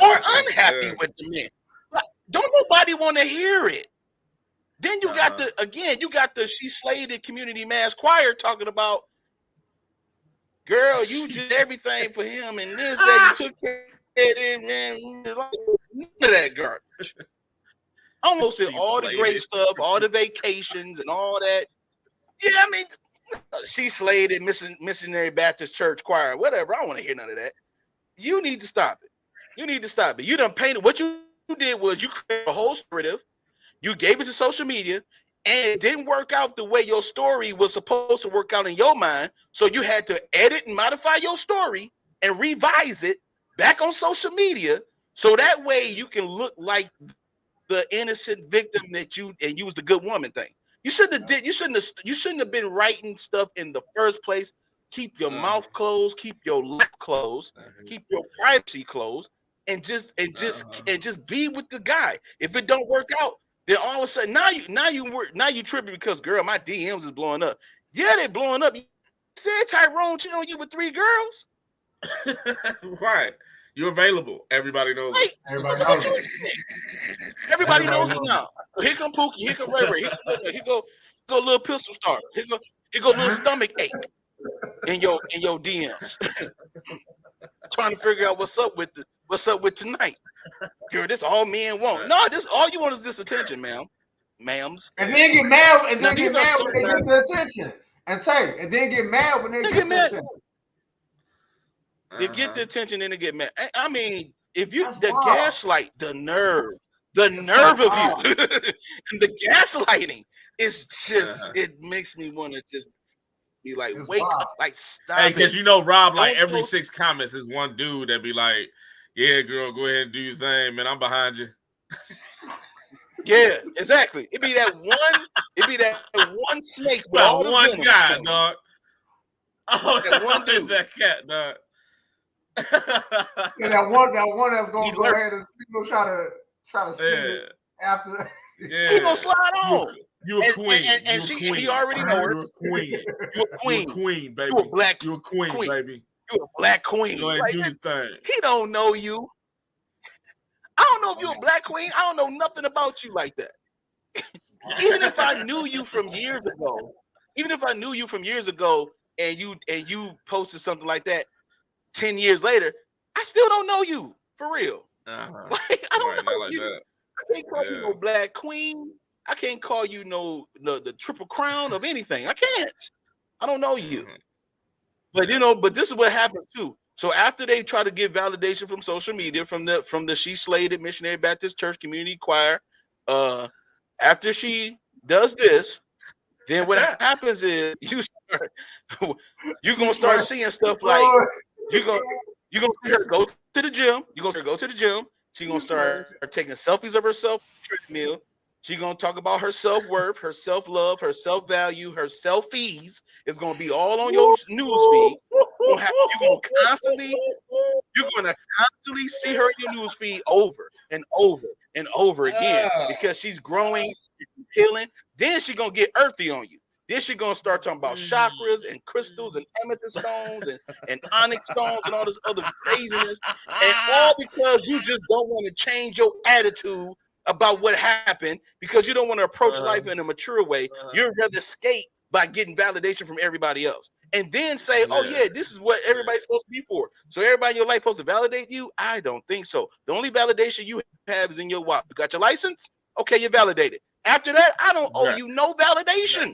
or unhappy with the man. Don't nobody want to hear it. Then you got the she slayed the community mass choir talking about, girl, you did everything for him, and this day you took care of it, man. None of that garbage. Almost in all the great stuff, all the vacations and all that. Yeah, I mean, she slayed it, Missionary Baptist Church choir, whatever. I don't want to hear none of that. You need to stop it. You done painted. What you did was you created a whole narrative. You gave it to social media, and it didn't work out the way your story was supposed to work out in your mind. So you had to edit and modify your story and revise it back on social media, so that way you can look like the innocent victim that you was the good woman thing. You shouldn't have been writing stuff in the first place. Keep your mouth closed, keep your lip closed, keep your privacy closed, and just be with the guy. If it don't work out, then all of a sudden now you tripping because, girl, my DMs is blowing up. Yeah, they blowing up. You said Tyrone cheated on you with 3 girls. Right. You're available. Everybody knows. Like, everybody knows it now. Here come Pookie. Here come Ray Ray. Here go little pistol star. Here go little stomach ache in your DMs. Trying to figure out what's up with tonight. Girl, this all men want. No, this all you want is this attention, ma'ams. And then get mad. And then get mad when they get the attention. And then get mad when they get the attention. They get the attention and they get mad. I mean, if you gaslight, the nerve of you, and the gaslighting is just it makes me want to just be like, wake up, like stop. Hey, because you know, Rob, like every 6 comments is one dude that be like, yeah, girl, go ahead and do your thing, man. I'm behind you. Yeah, exactly. It'd be that one snake with all the one venom. guy, dog. Oh, that one dude. Is that cat, dog. Yeah, that one that's gonna go ahead and try to shoot it after. Yeah. He gonna slide on. You're a queen. And he already know her. You're a queen. You're a queen. You're a queen, baby. You're a queen, baby. You're a black queen. Go ahead and do your thing. He don't know you. I don't know if you're a black queen. I don't know nothing about you like that. Even if I knew you from years ago, and you posted something like that 10 years later, I still don't know you for real. Like I don't know you. That. I can't call you no black queen. I can't call you the triple crown of anything. I can't. I don't know you. But but this is what happens too. So after they try to get validation from social media, from the She Slayed Missionary Baptist Church Community Choir, after she does this, then what happens is you're gonna start seeing stuff like you're gonna see her go to the gym. You're gonna see her go to the gym. She's gonna start taking selfies of herself on the treadmill. She's gonna talk about her self-worth, her self-love, her self-value, her selfies. It's gonna be all on your news feed. You're gonna constantly see her in your news feed over and over and over again because she's growing, healing. Then she's gonna get earthy on you. Then she's gonna start talking about chakras and crystals and amethyst stones and onyx stones and all this other craziness. And all because you just don't want to change your attitude about what happened, because you don't want to approach life in a mature way. You'd rather skate by getting validation from everybody else. And then say, oh yeah, this is what everybody's supposed to be for. So everybody in your life supposed to validate you? I don't think so. The only validation you have is in your walk. You got your license? Okay, you're validated. After that, I don't owe you no validation.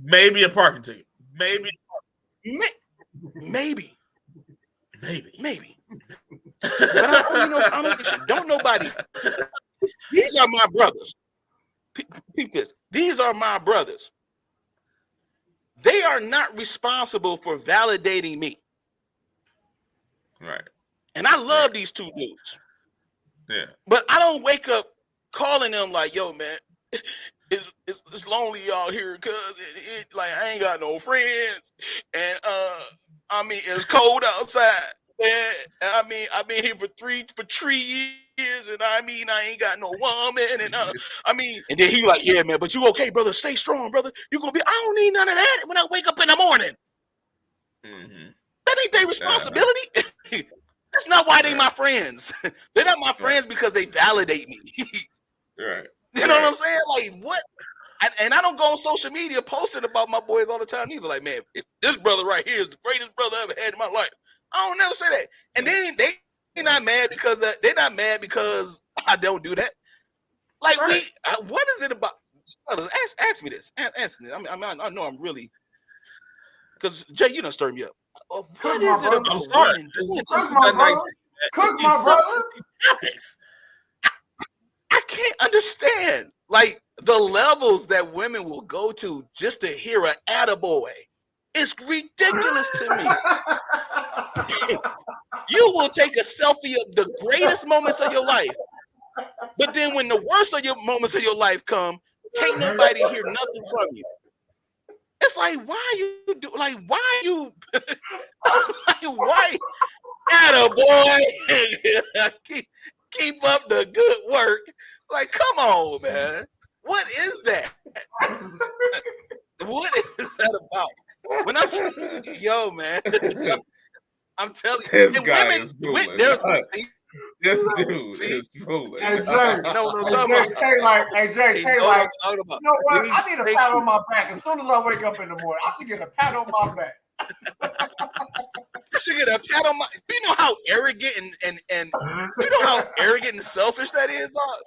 Maybe a parking ticket. Maybe. But I don't owe you no validation. Don't nobody. These are my brothers. Peep this. These are my brothers. They are not responsible for validating me. Right. And I love these two dudes. Yeah. But I don't wake up calling them like, yo, man, it's lonely out here because like I ain't got no friends. And I mean it's cold outside. And I mean I've been here for 3 years, and I mean I ain't got no woman, and and then he like, yeah, man, but you okay, brother? Stay strong, brother. You gonna be? I don't need none of that when I wake up in the morning. That ain't their responsibility. That's not why they my friends. They're not my friends because they validate me. Right. You know what I'm saying? Like what? And I don't go on social media posting about my boys all the time either. Like, man, this brother right here is the greatest brother I ever had in my life. I don't never say that. And then they're not mad because I don't do that. Like what is it about? Ask me this. Ask me. I know I'm really, because Jay, you done stirred me up. What is it about? I'm sorry. This is these topics. I can't understand like the levels that women will go to just to hear an attaboy. It's ridiculous to me. You will take a selfie of the greatest moments of your life, but then when the worst of your moments of your life come, can't nobody hear nothing from you. It's like, why you do? Like, why you? Why? Attaboy. keep up the good work. Like, come on, man. What is that? What is that about? When I say, yo, man, I'm telling you, this guy is fooling. This dude is fooling. Hey, Jay, you know what I'm talking about? Jay, you know what I'm talking about? You know what? I need a pat on my back as soon as I wake up in the morning. I should get a pat on my back. I should get a pat on my. You know how arrogant and you know how arrogant and selfish that is, dog?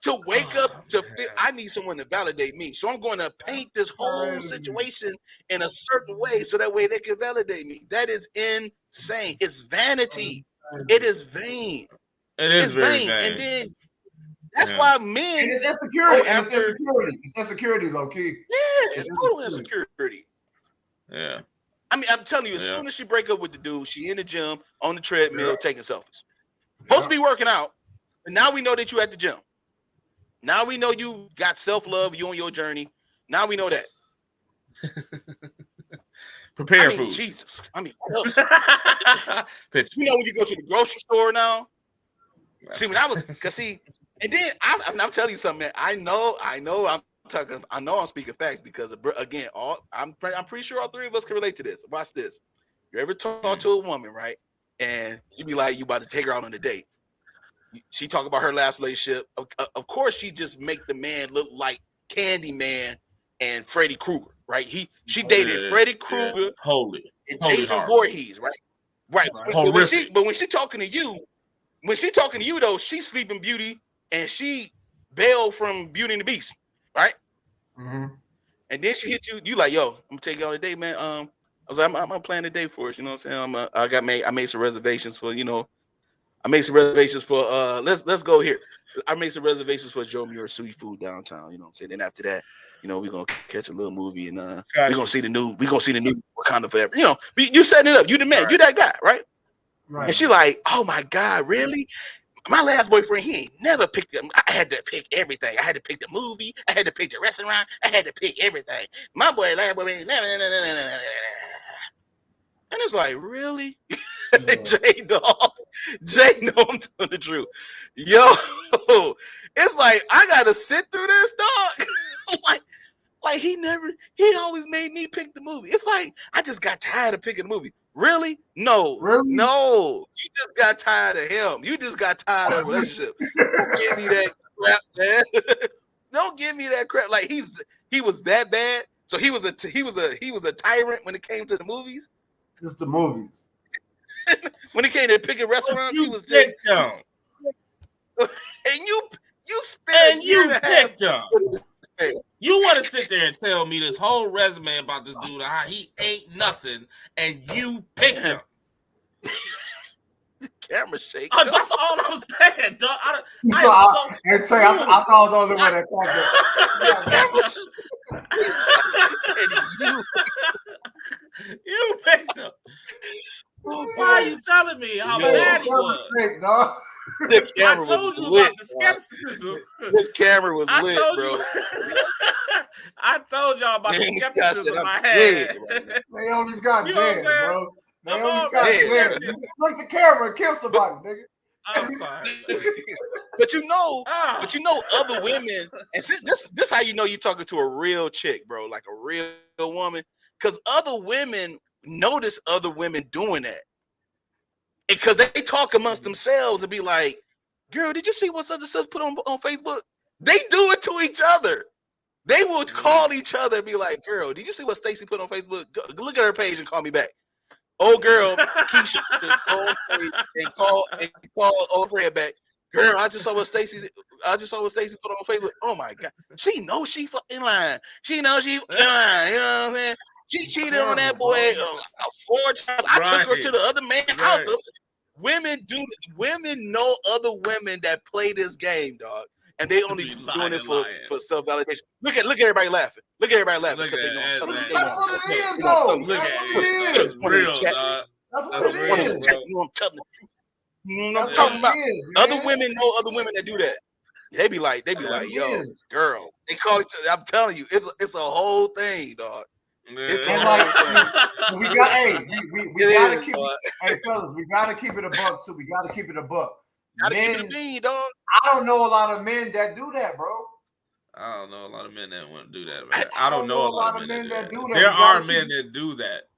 To wake up to feel, I need someone to validate me. So I'm going to paint this whole situation in a certain way so that way they can validate me. That is insane. It's vanity. It is vain. It is very vain. And then that's why men. And it's insecurity. It's insecurity, low key. Yeah, it's total insecurity. Yeah. I mean, I'm telling you, as soon as she break up with the dude, she in the gym on the treadmill taking selfies. Supposed to be working out, and now we know that you at the gym. Now we know you got self-love. You on your journey. Now we know that. Prepare food. Jesus. I mean, what else? You know when you go to the grocery store now. See, when I was, and then I'm telling you something, man. I know I'm speaking facts because again, I'm pretty sure all three of us can relate to this. Watch this. You ever talk to a woman, right? And you be like, you about to take her out on a date. She talk about her last relationship. Of course, she just make the man look like Candyman and Freddy Krueger, right? She dated Freddy Krueger and Jason Voorhees, right? Right. But when she talking to you, though, she's Sleeping Beauty and she Belle from Beauty and the Beast, right? Mm-hmm. And then she hit you. You like, yo, I'm gonna take you on a date, man. I was like, I'm planning a date for us. You know what I'm saying? I made some reservations for, I made some reservations for let's go here. I made some reservations for Joe Muir Seafood downtown. You know what I'm saying? Then after that, we're gonna catch a little movie and we're gonna see the new Wakanda Forever. You setting it up. You the man. Right. You that guy, right? Right. And she like, oh my God, really? My last boyfriend, he ain't never picked them. I had to pick everything. I had to pick the movie. I had to pick the restaurant. I had to pick everything. My last boyfriend, and it's like, really? Jay, dog. Jay, no, I'm telling the truth. Yo, it's like, I got to sit through this, dog. like he always made me pick the movie. It's like, I just got tired of picking the movie. Really? No. You just got tired of him. You just got tired of the relationship. Don't give me that crap, man. Don't give me that crap. Like he was that bad. So he was a tyrant when it came to the movies. Just the movies. When it came to picking restaurants, he was just down. And you spent a year and a half. You want to sit there and tell me this whole resume about this dude, how he ain't nothing, and you picked him. Camera shake. That's all I'm saying, dog. I thought I was the only one that thought that. You picked him. Why are you telling me how bad he was? The camera I told you lit, about the skepticism. This camera was lit, bro. I told y'all about the skepticism I had. They always got dead, bro. They always got dead. Look the camera and kill somebody, nigga. I'm sorry. But other women, and this how you know you're talking to a real chick, bro, like a real woman, because other women notice other women doing that. Because they talk amongst themselves and be like, girl, did you see what such and such put on Facebook? They do it to each other. They will call each other and be like, girl, did you see what Stacy put on Facebook? Look at her page and call me back. Oh, girl, Keisha and call old friend back. Girl, I just saw what Stacy put on Facebook. Oh my God. She knows she fucking lying. She knows she lying. You know what I'm saying? She cheated on that boy 4 times. I took her to the other man's house. Women know other women that play this game, dog, and they only doing it for self-validation. Look at everybody laughing. Look at everybody laughing because they know I'm telling you. That's what it is, though. That's real, dog. That's what it is. You know I'm telling the truth. You know what I'm talking about? Other women know other women that do that. They be like, yo, girl. They call each other. I'm telling you, it's a whole thing, dog. It's we gotta keep it. Hey, fellas, we gotta keep it a buck too. We gotta keep it a buck. Gotta keep it a bean, dog. I don't know a lot of men that do that, bro. I don't know a lot of men that want to do that, man. I don't know a lot of men that do that. There are men that do that,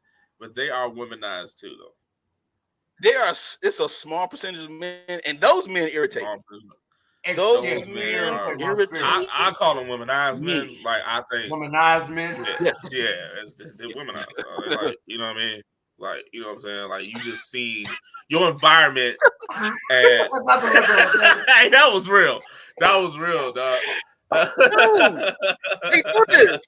but they are womanized too, though. It's a small percentage of men, and those men irritate me. Those men irritate. I call them womanized men. Like I think womanized men. They're womanized. Like, you know what I mean? Like, you know what I'm saying? Like you just see your environment, and hey, that was real. That was real, dog. They do this.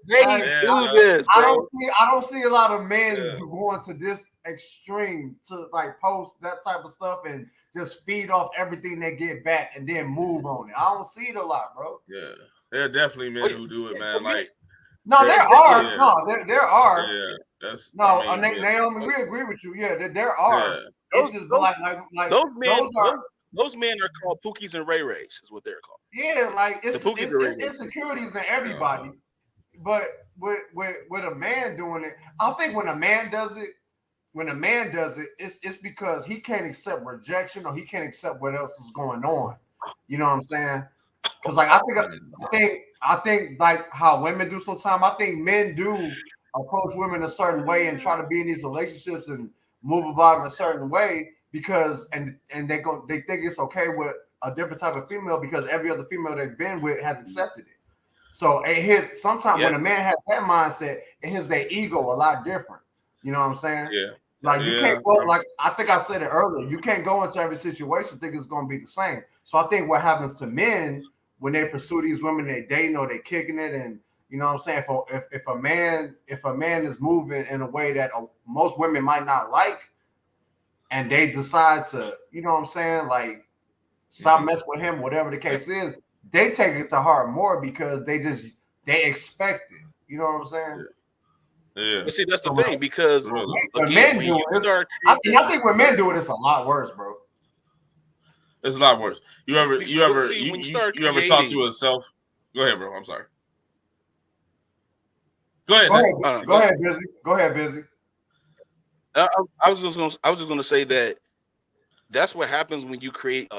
They do this. Bro. I don't see a lot of men going to this extreme to like post that type of stuff and just feed off everything they get back and then move on it. I don't see it a lot, bro. Yeah, there are definitely men who do it, man. Like No, there are. Yeah. No, there are. Yeah, that's. No, Naomi, we agree with you. Yeah, there are. Yeah. It's just like those men are called Pookies and Ray Rays, is what they're called. Yeah, like it's insecurities in everybody. But with a man doing it, I think when a man does it, it's because he can't accept rejection or he can't accept what else is going on. You know what I'm saying? Because like I think like how women do sometimes, I think men do approach women a certain way and try to be in these relationships and move about in a certain way because and they think it's okay with a different type of female because every other female they've been with has accepted it. So sometimes when a man has that mindset, it hits their ego a lot different. You know what I'm saying? Yeah. Like you can't go, like I think I said it earlier, you can't go into every situation think it's gonna be the same. So I think what happens to men when they pursue these women, they dating or they kicking it, and you know what I'm saying? If a man is moving in a way that most women might not like, and they decide to, you know what I'm saying, like stop messing with him, whatever the case is, they take it to heart more because they expect it. You know what I'm saying? Yeah. But see, that's the thing because I think when men do it, it's a lot worse, bro. It's a lot worse. You ever talk to yourself? Go ahead, bro. I'm sorry. Go ahead. Go ahead, Busy. Go ahead, Busy. I was just gonna say that's what happens when you create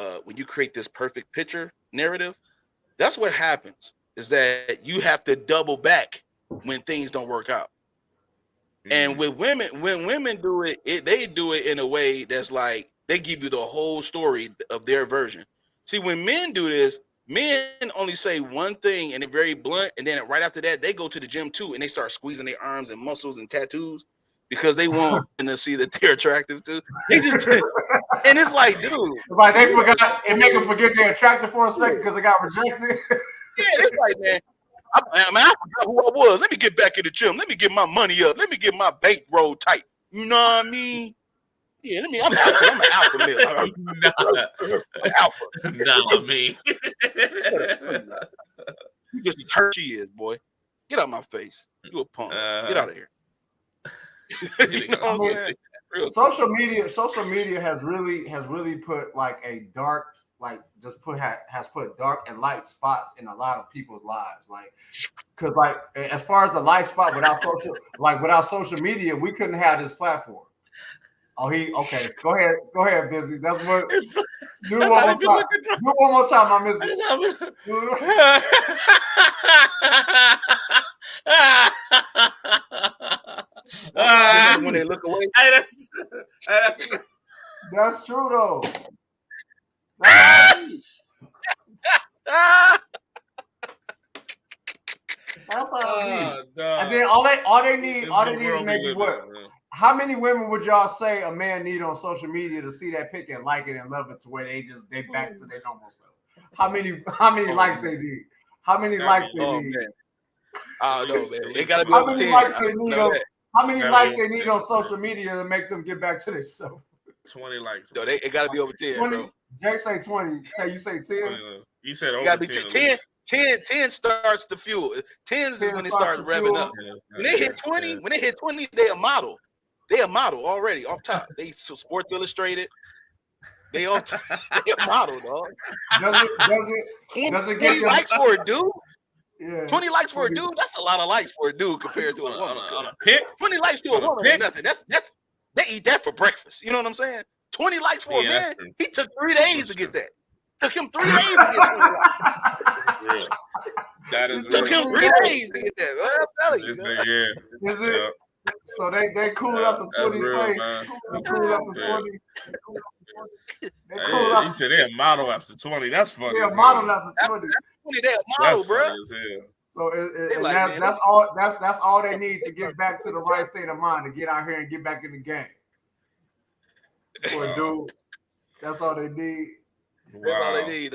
this perfect picture narrative. That's what happens is that you have to double back when things don't work out. And with women, when women do it, they do it in a way that's like they give you the whole story of their version. See, when men do this, men only say one thing and they're very blunt, and then right after that, they go to the gym too and they start squeezing their arms and muscles and tattoos because they want to see that they're attractive too. They just and it's like, dude, it's like they forgot and make them forget they're attractive for a second because they got rejected. Yeah, it's like, man. I forgot who I was. Let me get back in the gym. Let me get my money up. Let me get my bankroll tight. You know what I mean? Yeah, I'm an alpha male. Alpha. Nah, me. You just as hurt she is, boy. Get out of my face. You a punk. Get out of here. You know what I'm saying? Social media has really put like a dark, like has put dark and light spots in a lot of people's lives. Like, cause like as far as the light spot without social media, we couldn't have this platform. Okay. Go ahead, Busy. That's what. Do one more time. Do one more time, I miss it. When they look away. That's true though. That's how it be. And then all they need is maybe what? How many women would y'all say a man need on social media to see that pic and like it and love it to where they back to their normal stuff? How many likes they need? How many likes they need? I don't know, man. It gotta be over 10. How many likes they need on social media to make them get back to themselves? 20 likes. No, it gotta be over 10, 20, bro. Jay say 20. You say 10? You said over 10. 10 starts the fuel. 10 is when it starts revving up. When they hit 20, they a model. They a model already off top. They Sports Illustrated. They all they a model, dog. Does it get 20 likes for a dude? Yeah. 20 likes for a dude, that's a lot of likes for a dude compared to a woman. On a pic? 20 likes to a woman ain't nothing. That's they eat that for breakfast. You know what I'm saying? 20 likes for a man. He took 3 days to get that. Took him 3 days to get 20 likes. That is took him 3 days to get that. Well, I'm telling you. Yeah. Is it? So they cooled up the 20. They cooled up the 20. He said they're a model after 20. That's funny. They're a model after 20. They're a model, bro. So that's all they need to get back to the right state of mind to get out here and get back in the game. For a dude, that's all they need. Wow. That's all they need,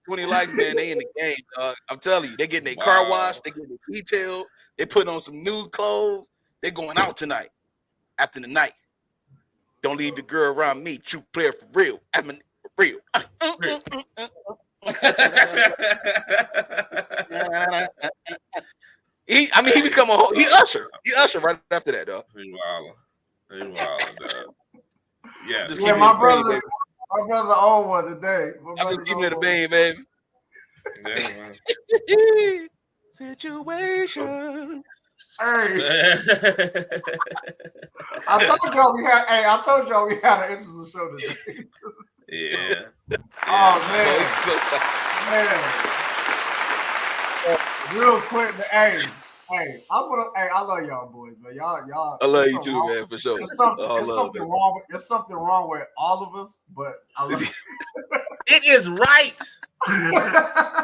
20 likes, man. They in the game, dog. I'm telling you, they getting their car washed, they getting their detailed, they putting on some new clothes. They're going out tonight after the night. Don't leave the girl around me. True player for real. I mean, for real. mean, he become he Usher. He Usher right after that, though. He wildin', dog. Yeah. Just Yeah, my brother owned one today. I'm just keeping it a bean, baby. Yeah, man. Situation. Hey. I told y'all we had an interesting show today. Yeah. Oh man. Real quick, hey, I love y'all boys, man. Y'all. I love you too, man, for sure. There's something wrong with all of us, but I love you. It is right.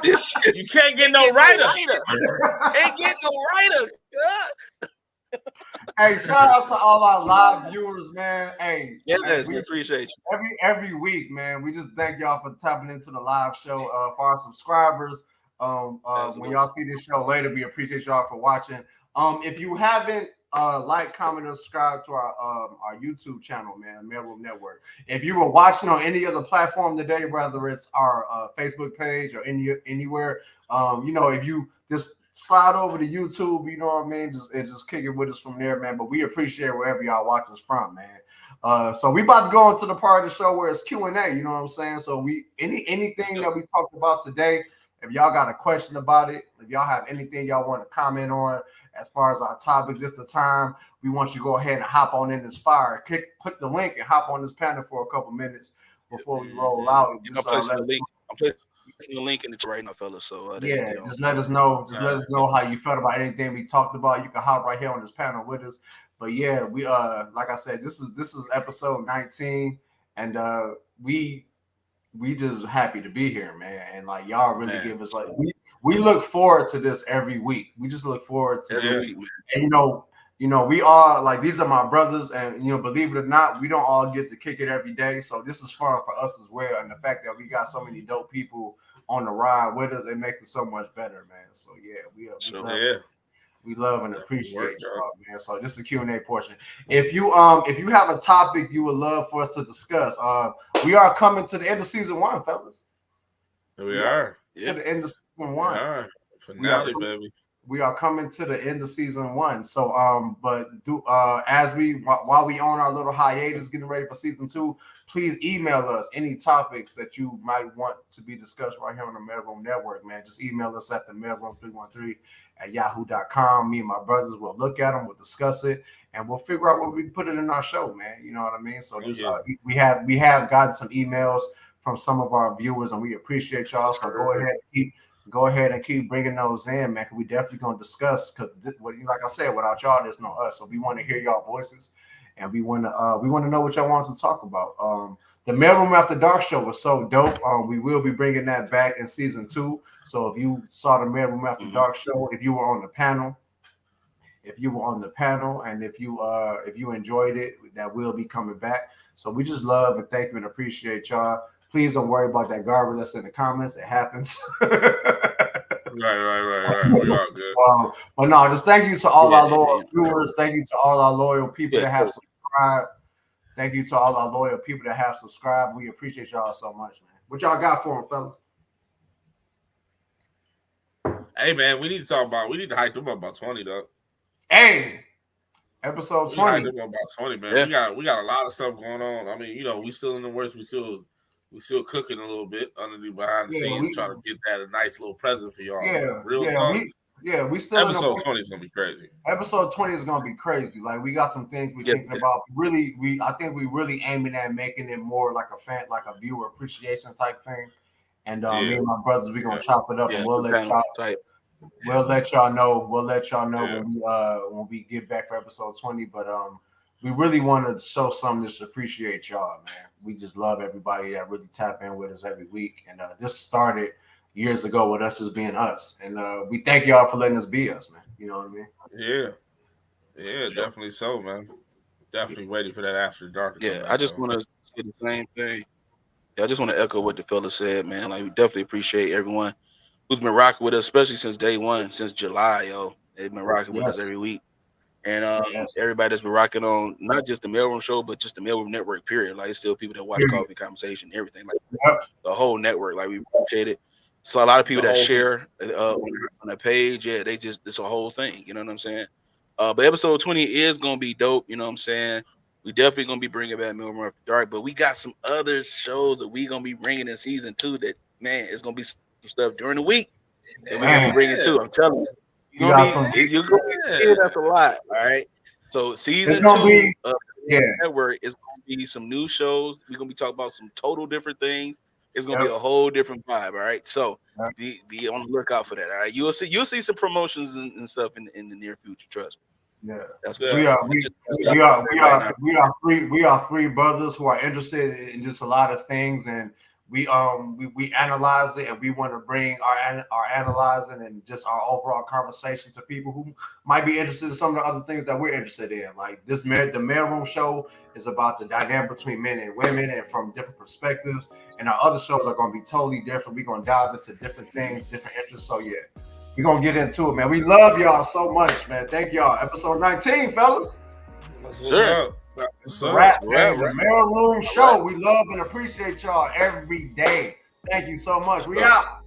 You can't get no writer. Ain't get no writer. Hey, shout out to all our live viewers, man. Hey, yes, we appreciate you. Every week, man. We just thank y'all for tapping into the live show. For our subscribers, when y'all see this show later, we appreciate y'all for watching. If you haven't like, comment, or subscribe to our YouTube channel, man, MALEROOM Network. If you were watching on any other platform today, whether it's our Facebook page or anywhere, if you just slide over to YouTube, you know what I mean, just kick it with us from there, man. But we appreciate wherever y'all watch us from, man. So we about to go into the part of the show where it's Q&A, you know what I'm saying? So anything that we talked about today, if y'all got a question about it, if y'all have anything y'all want to comment on as far as our topic, this the time we want you to go ahead and hop on in this fire. Click the link and hop on this panel for a couple minutes before we roll out. I'm placing the link in the chat right now, fellas. So just let us know. Just let us know how you felt about anything we talked about. You can hop right here on this panel with us. But yeah, we like I said, this is episode 19, and we just happy to be here, man. And like y'all really give us like we look forward to this every week. We just look forward to this. And we all like, these are my brothers, and believe it or not, we don't all get to kick it every day. So this is fun for us as well. And the fact that we got so many dope people on the ride with us, it makes it so much better, man. So yeah, we love and appreciate y'all, man. So this is the Q&A portion. If you have a topic you would love for us to discuss, we are coming to the end of season 1, fellas. We are. To the end of season 1. We are. Finale, baby. We are coming to the end of season 1. So while we on our little hiatus getting ready for season 2, please email us any topics that you might want to be discussed right here on the MALEROOM Network, man. Just email us at the MALEROOM313@yahoo.com. Me and my brothers will look at them, we'll discuss it, and we'll figure out what we put it in our show, man. You know what I mean? So we have gotten some emails from some of our viewers, and we appreciate y'all. So go ahead and keep bringing those in, man. We definitely gonna discuss, because like I said, without y'all, there's no us. So we want to hear y'all voices, and we want to know what y'all want to talk about. The MALEROOM After Dark show was so dope. We will be bringing that back in season 2. So if you saw the MALEROOM After Dark show, if you were on the panel, and if you enjoyed it, that will be coming back. So we just love and thank you and appreciate y'all. Please don't worry about that garbage that's in the comments. It happens. Right. We all good. But no, just thank you to all our loyal viewers. Thank you to all our loyal people that have subscribed. Thank you to all our loyal people that have subscribed. We appreciate y'all so much, man. What y'all got for them, fellas? Hey, man, we need to hype them up about 20, though. Hey, episode 20. Hype them up about 20, man. Yeah. We got a lot of stuff going on. I mean, we still in the works. We still cooking a little bit behind the scenes, trying to get that a nice little present for y'all. We still episode 20 is gonna be crazy. Episode 20 is gonna be crazy. Like, we got some things we're thinking about. I think we really aiming at making it more like a viewer appreciation type thing. And me and my brothers, we're gonna chop it up, and we'll let y'all know. We'll let y'all know when we get back for episode 20. But we really want to show some just appreciate y'all, man. We just love everybody that really tap in with us every week. And this started years ago with us just being us. And we thank y'all for letting us be us, man. You know what I mean? Yeah, definitely so, man. Definitely waiting for that After Dark. I just want to say the same thing. I just want to echo what the fella said, man. Like, we definitely appreciate everyone who's been rocking with us, especially since day one, since July, yo. They've been rocking with us every week. And everybody that's been rocking on not just the MALEROOM show, but just the MALEROOM network, period. Like, it's still people that watch Coffee Conversation, everything. Like, the whole network. Like, we appreciate it. So a lot of people that share on the page, yeah, it's a whole thing. You know what I'm saying? But episode 20 is gonna be dope. You know what I'm saying? We definitely gonna be bringing back MALEROOM After Dark, but we got some other shows that we gonna be bringing in season 2. That man, it's gonna be some stuff during the week that we're gonna be bringing too. I'm telling you, you're gonna be seeing us a lot. All right. So season 2 of the network is gonna be some new shows. We're gonna be talking about some total different things. It's gonna be a whole different vibe. All right. So be on the lookout for that. All right. You'll see some promotions and stuff in the near future. Trust me. Yeah, that's we are three brothers who are interested in just a lot of things, and we analyze it, and we want to bring our analyzing and just our overall conversation to people who might be interested in some of the other things that we're interested in. Like the MALEROOM show is about the dynamic between men and women and from different perspectives, and our other shows are going to be totally different. We're going to dive into different things, different interests. So yeah, we're going to get into it, man. We love y'all so much, man. Thank y'all. Episode 19, fellas. Sure. Wrap, the MALEROOM show. We love and appreciate y'all every day. Thank you so much. We out.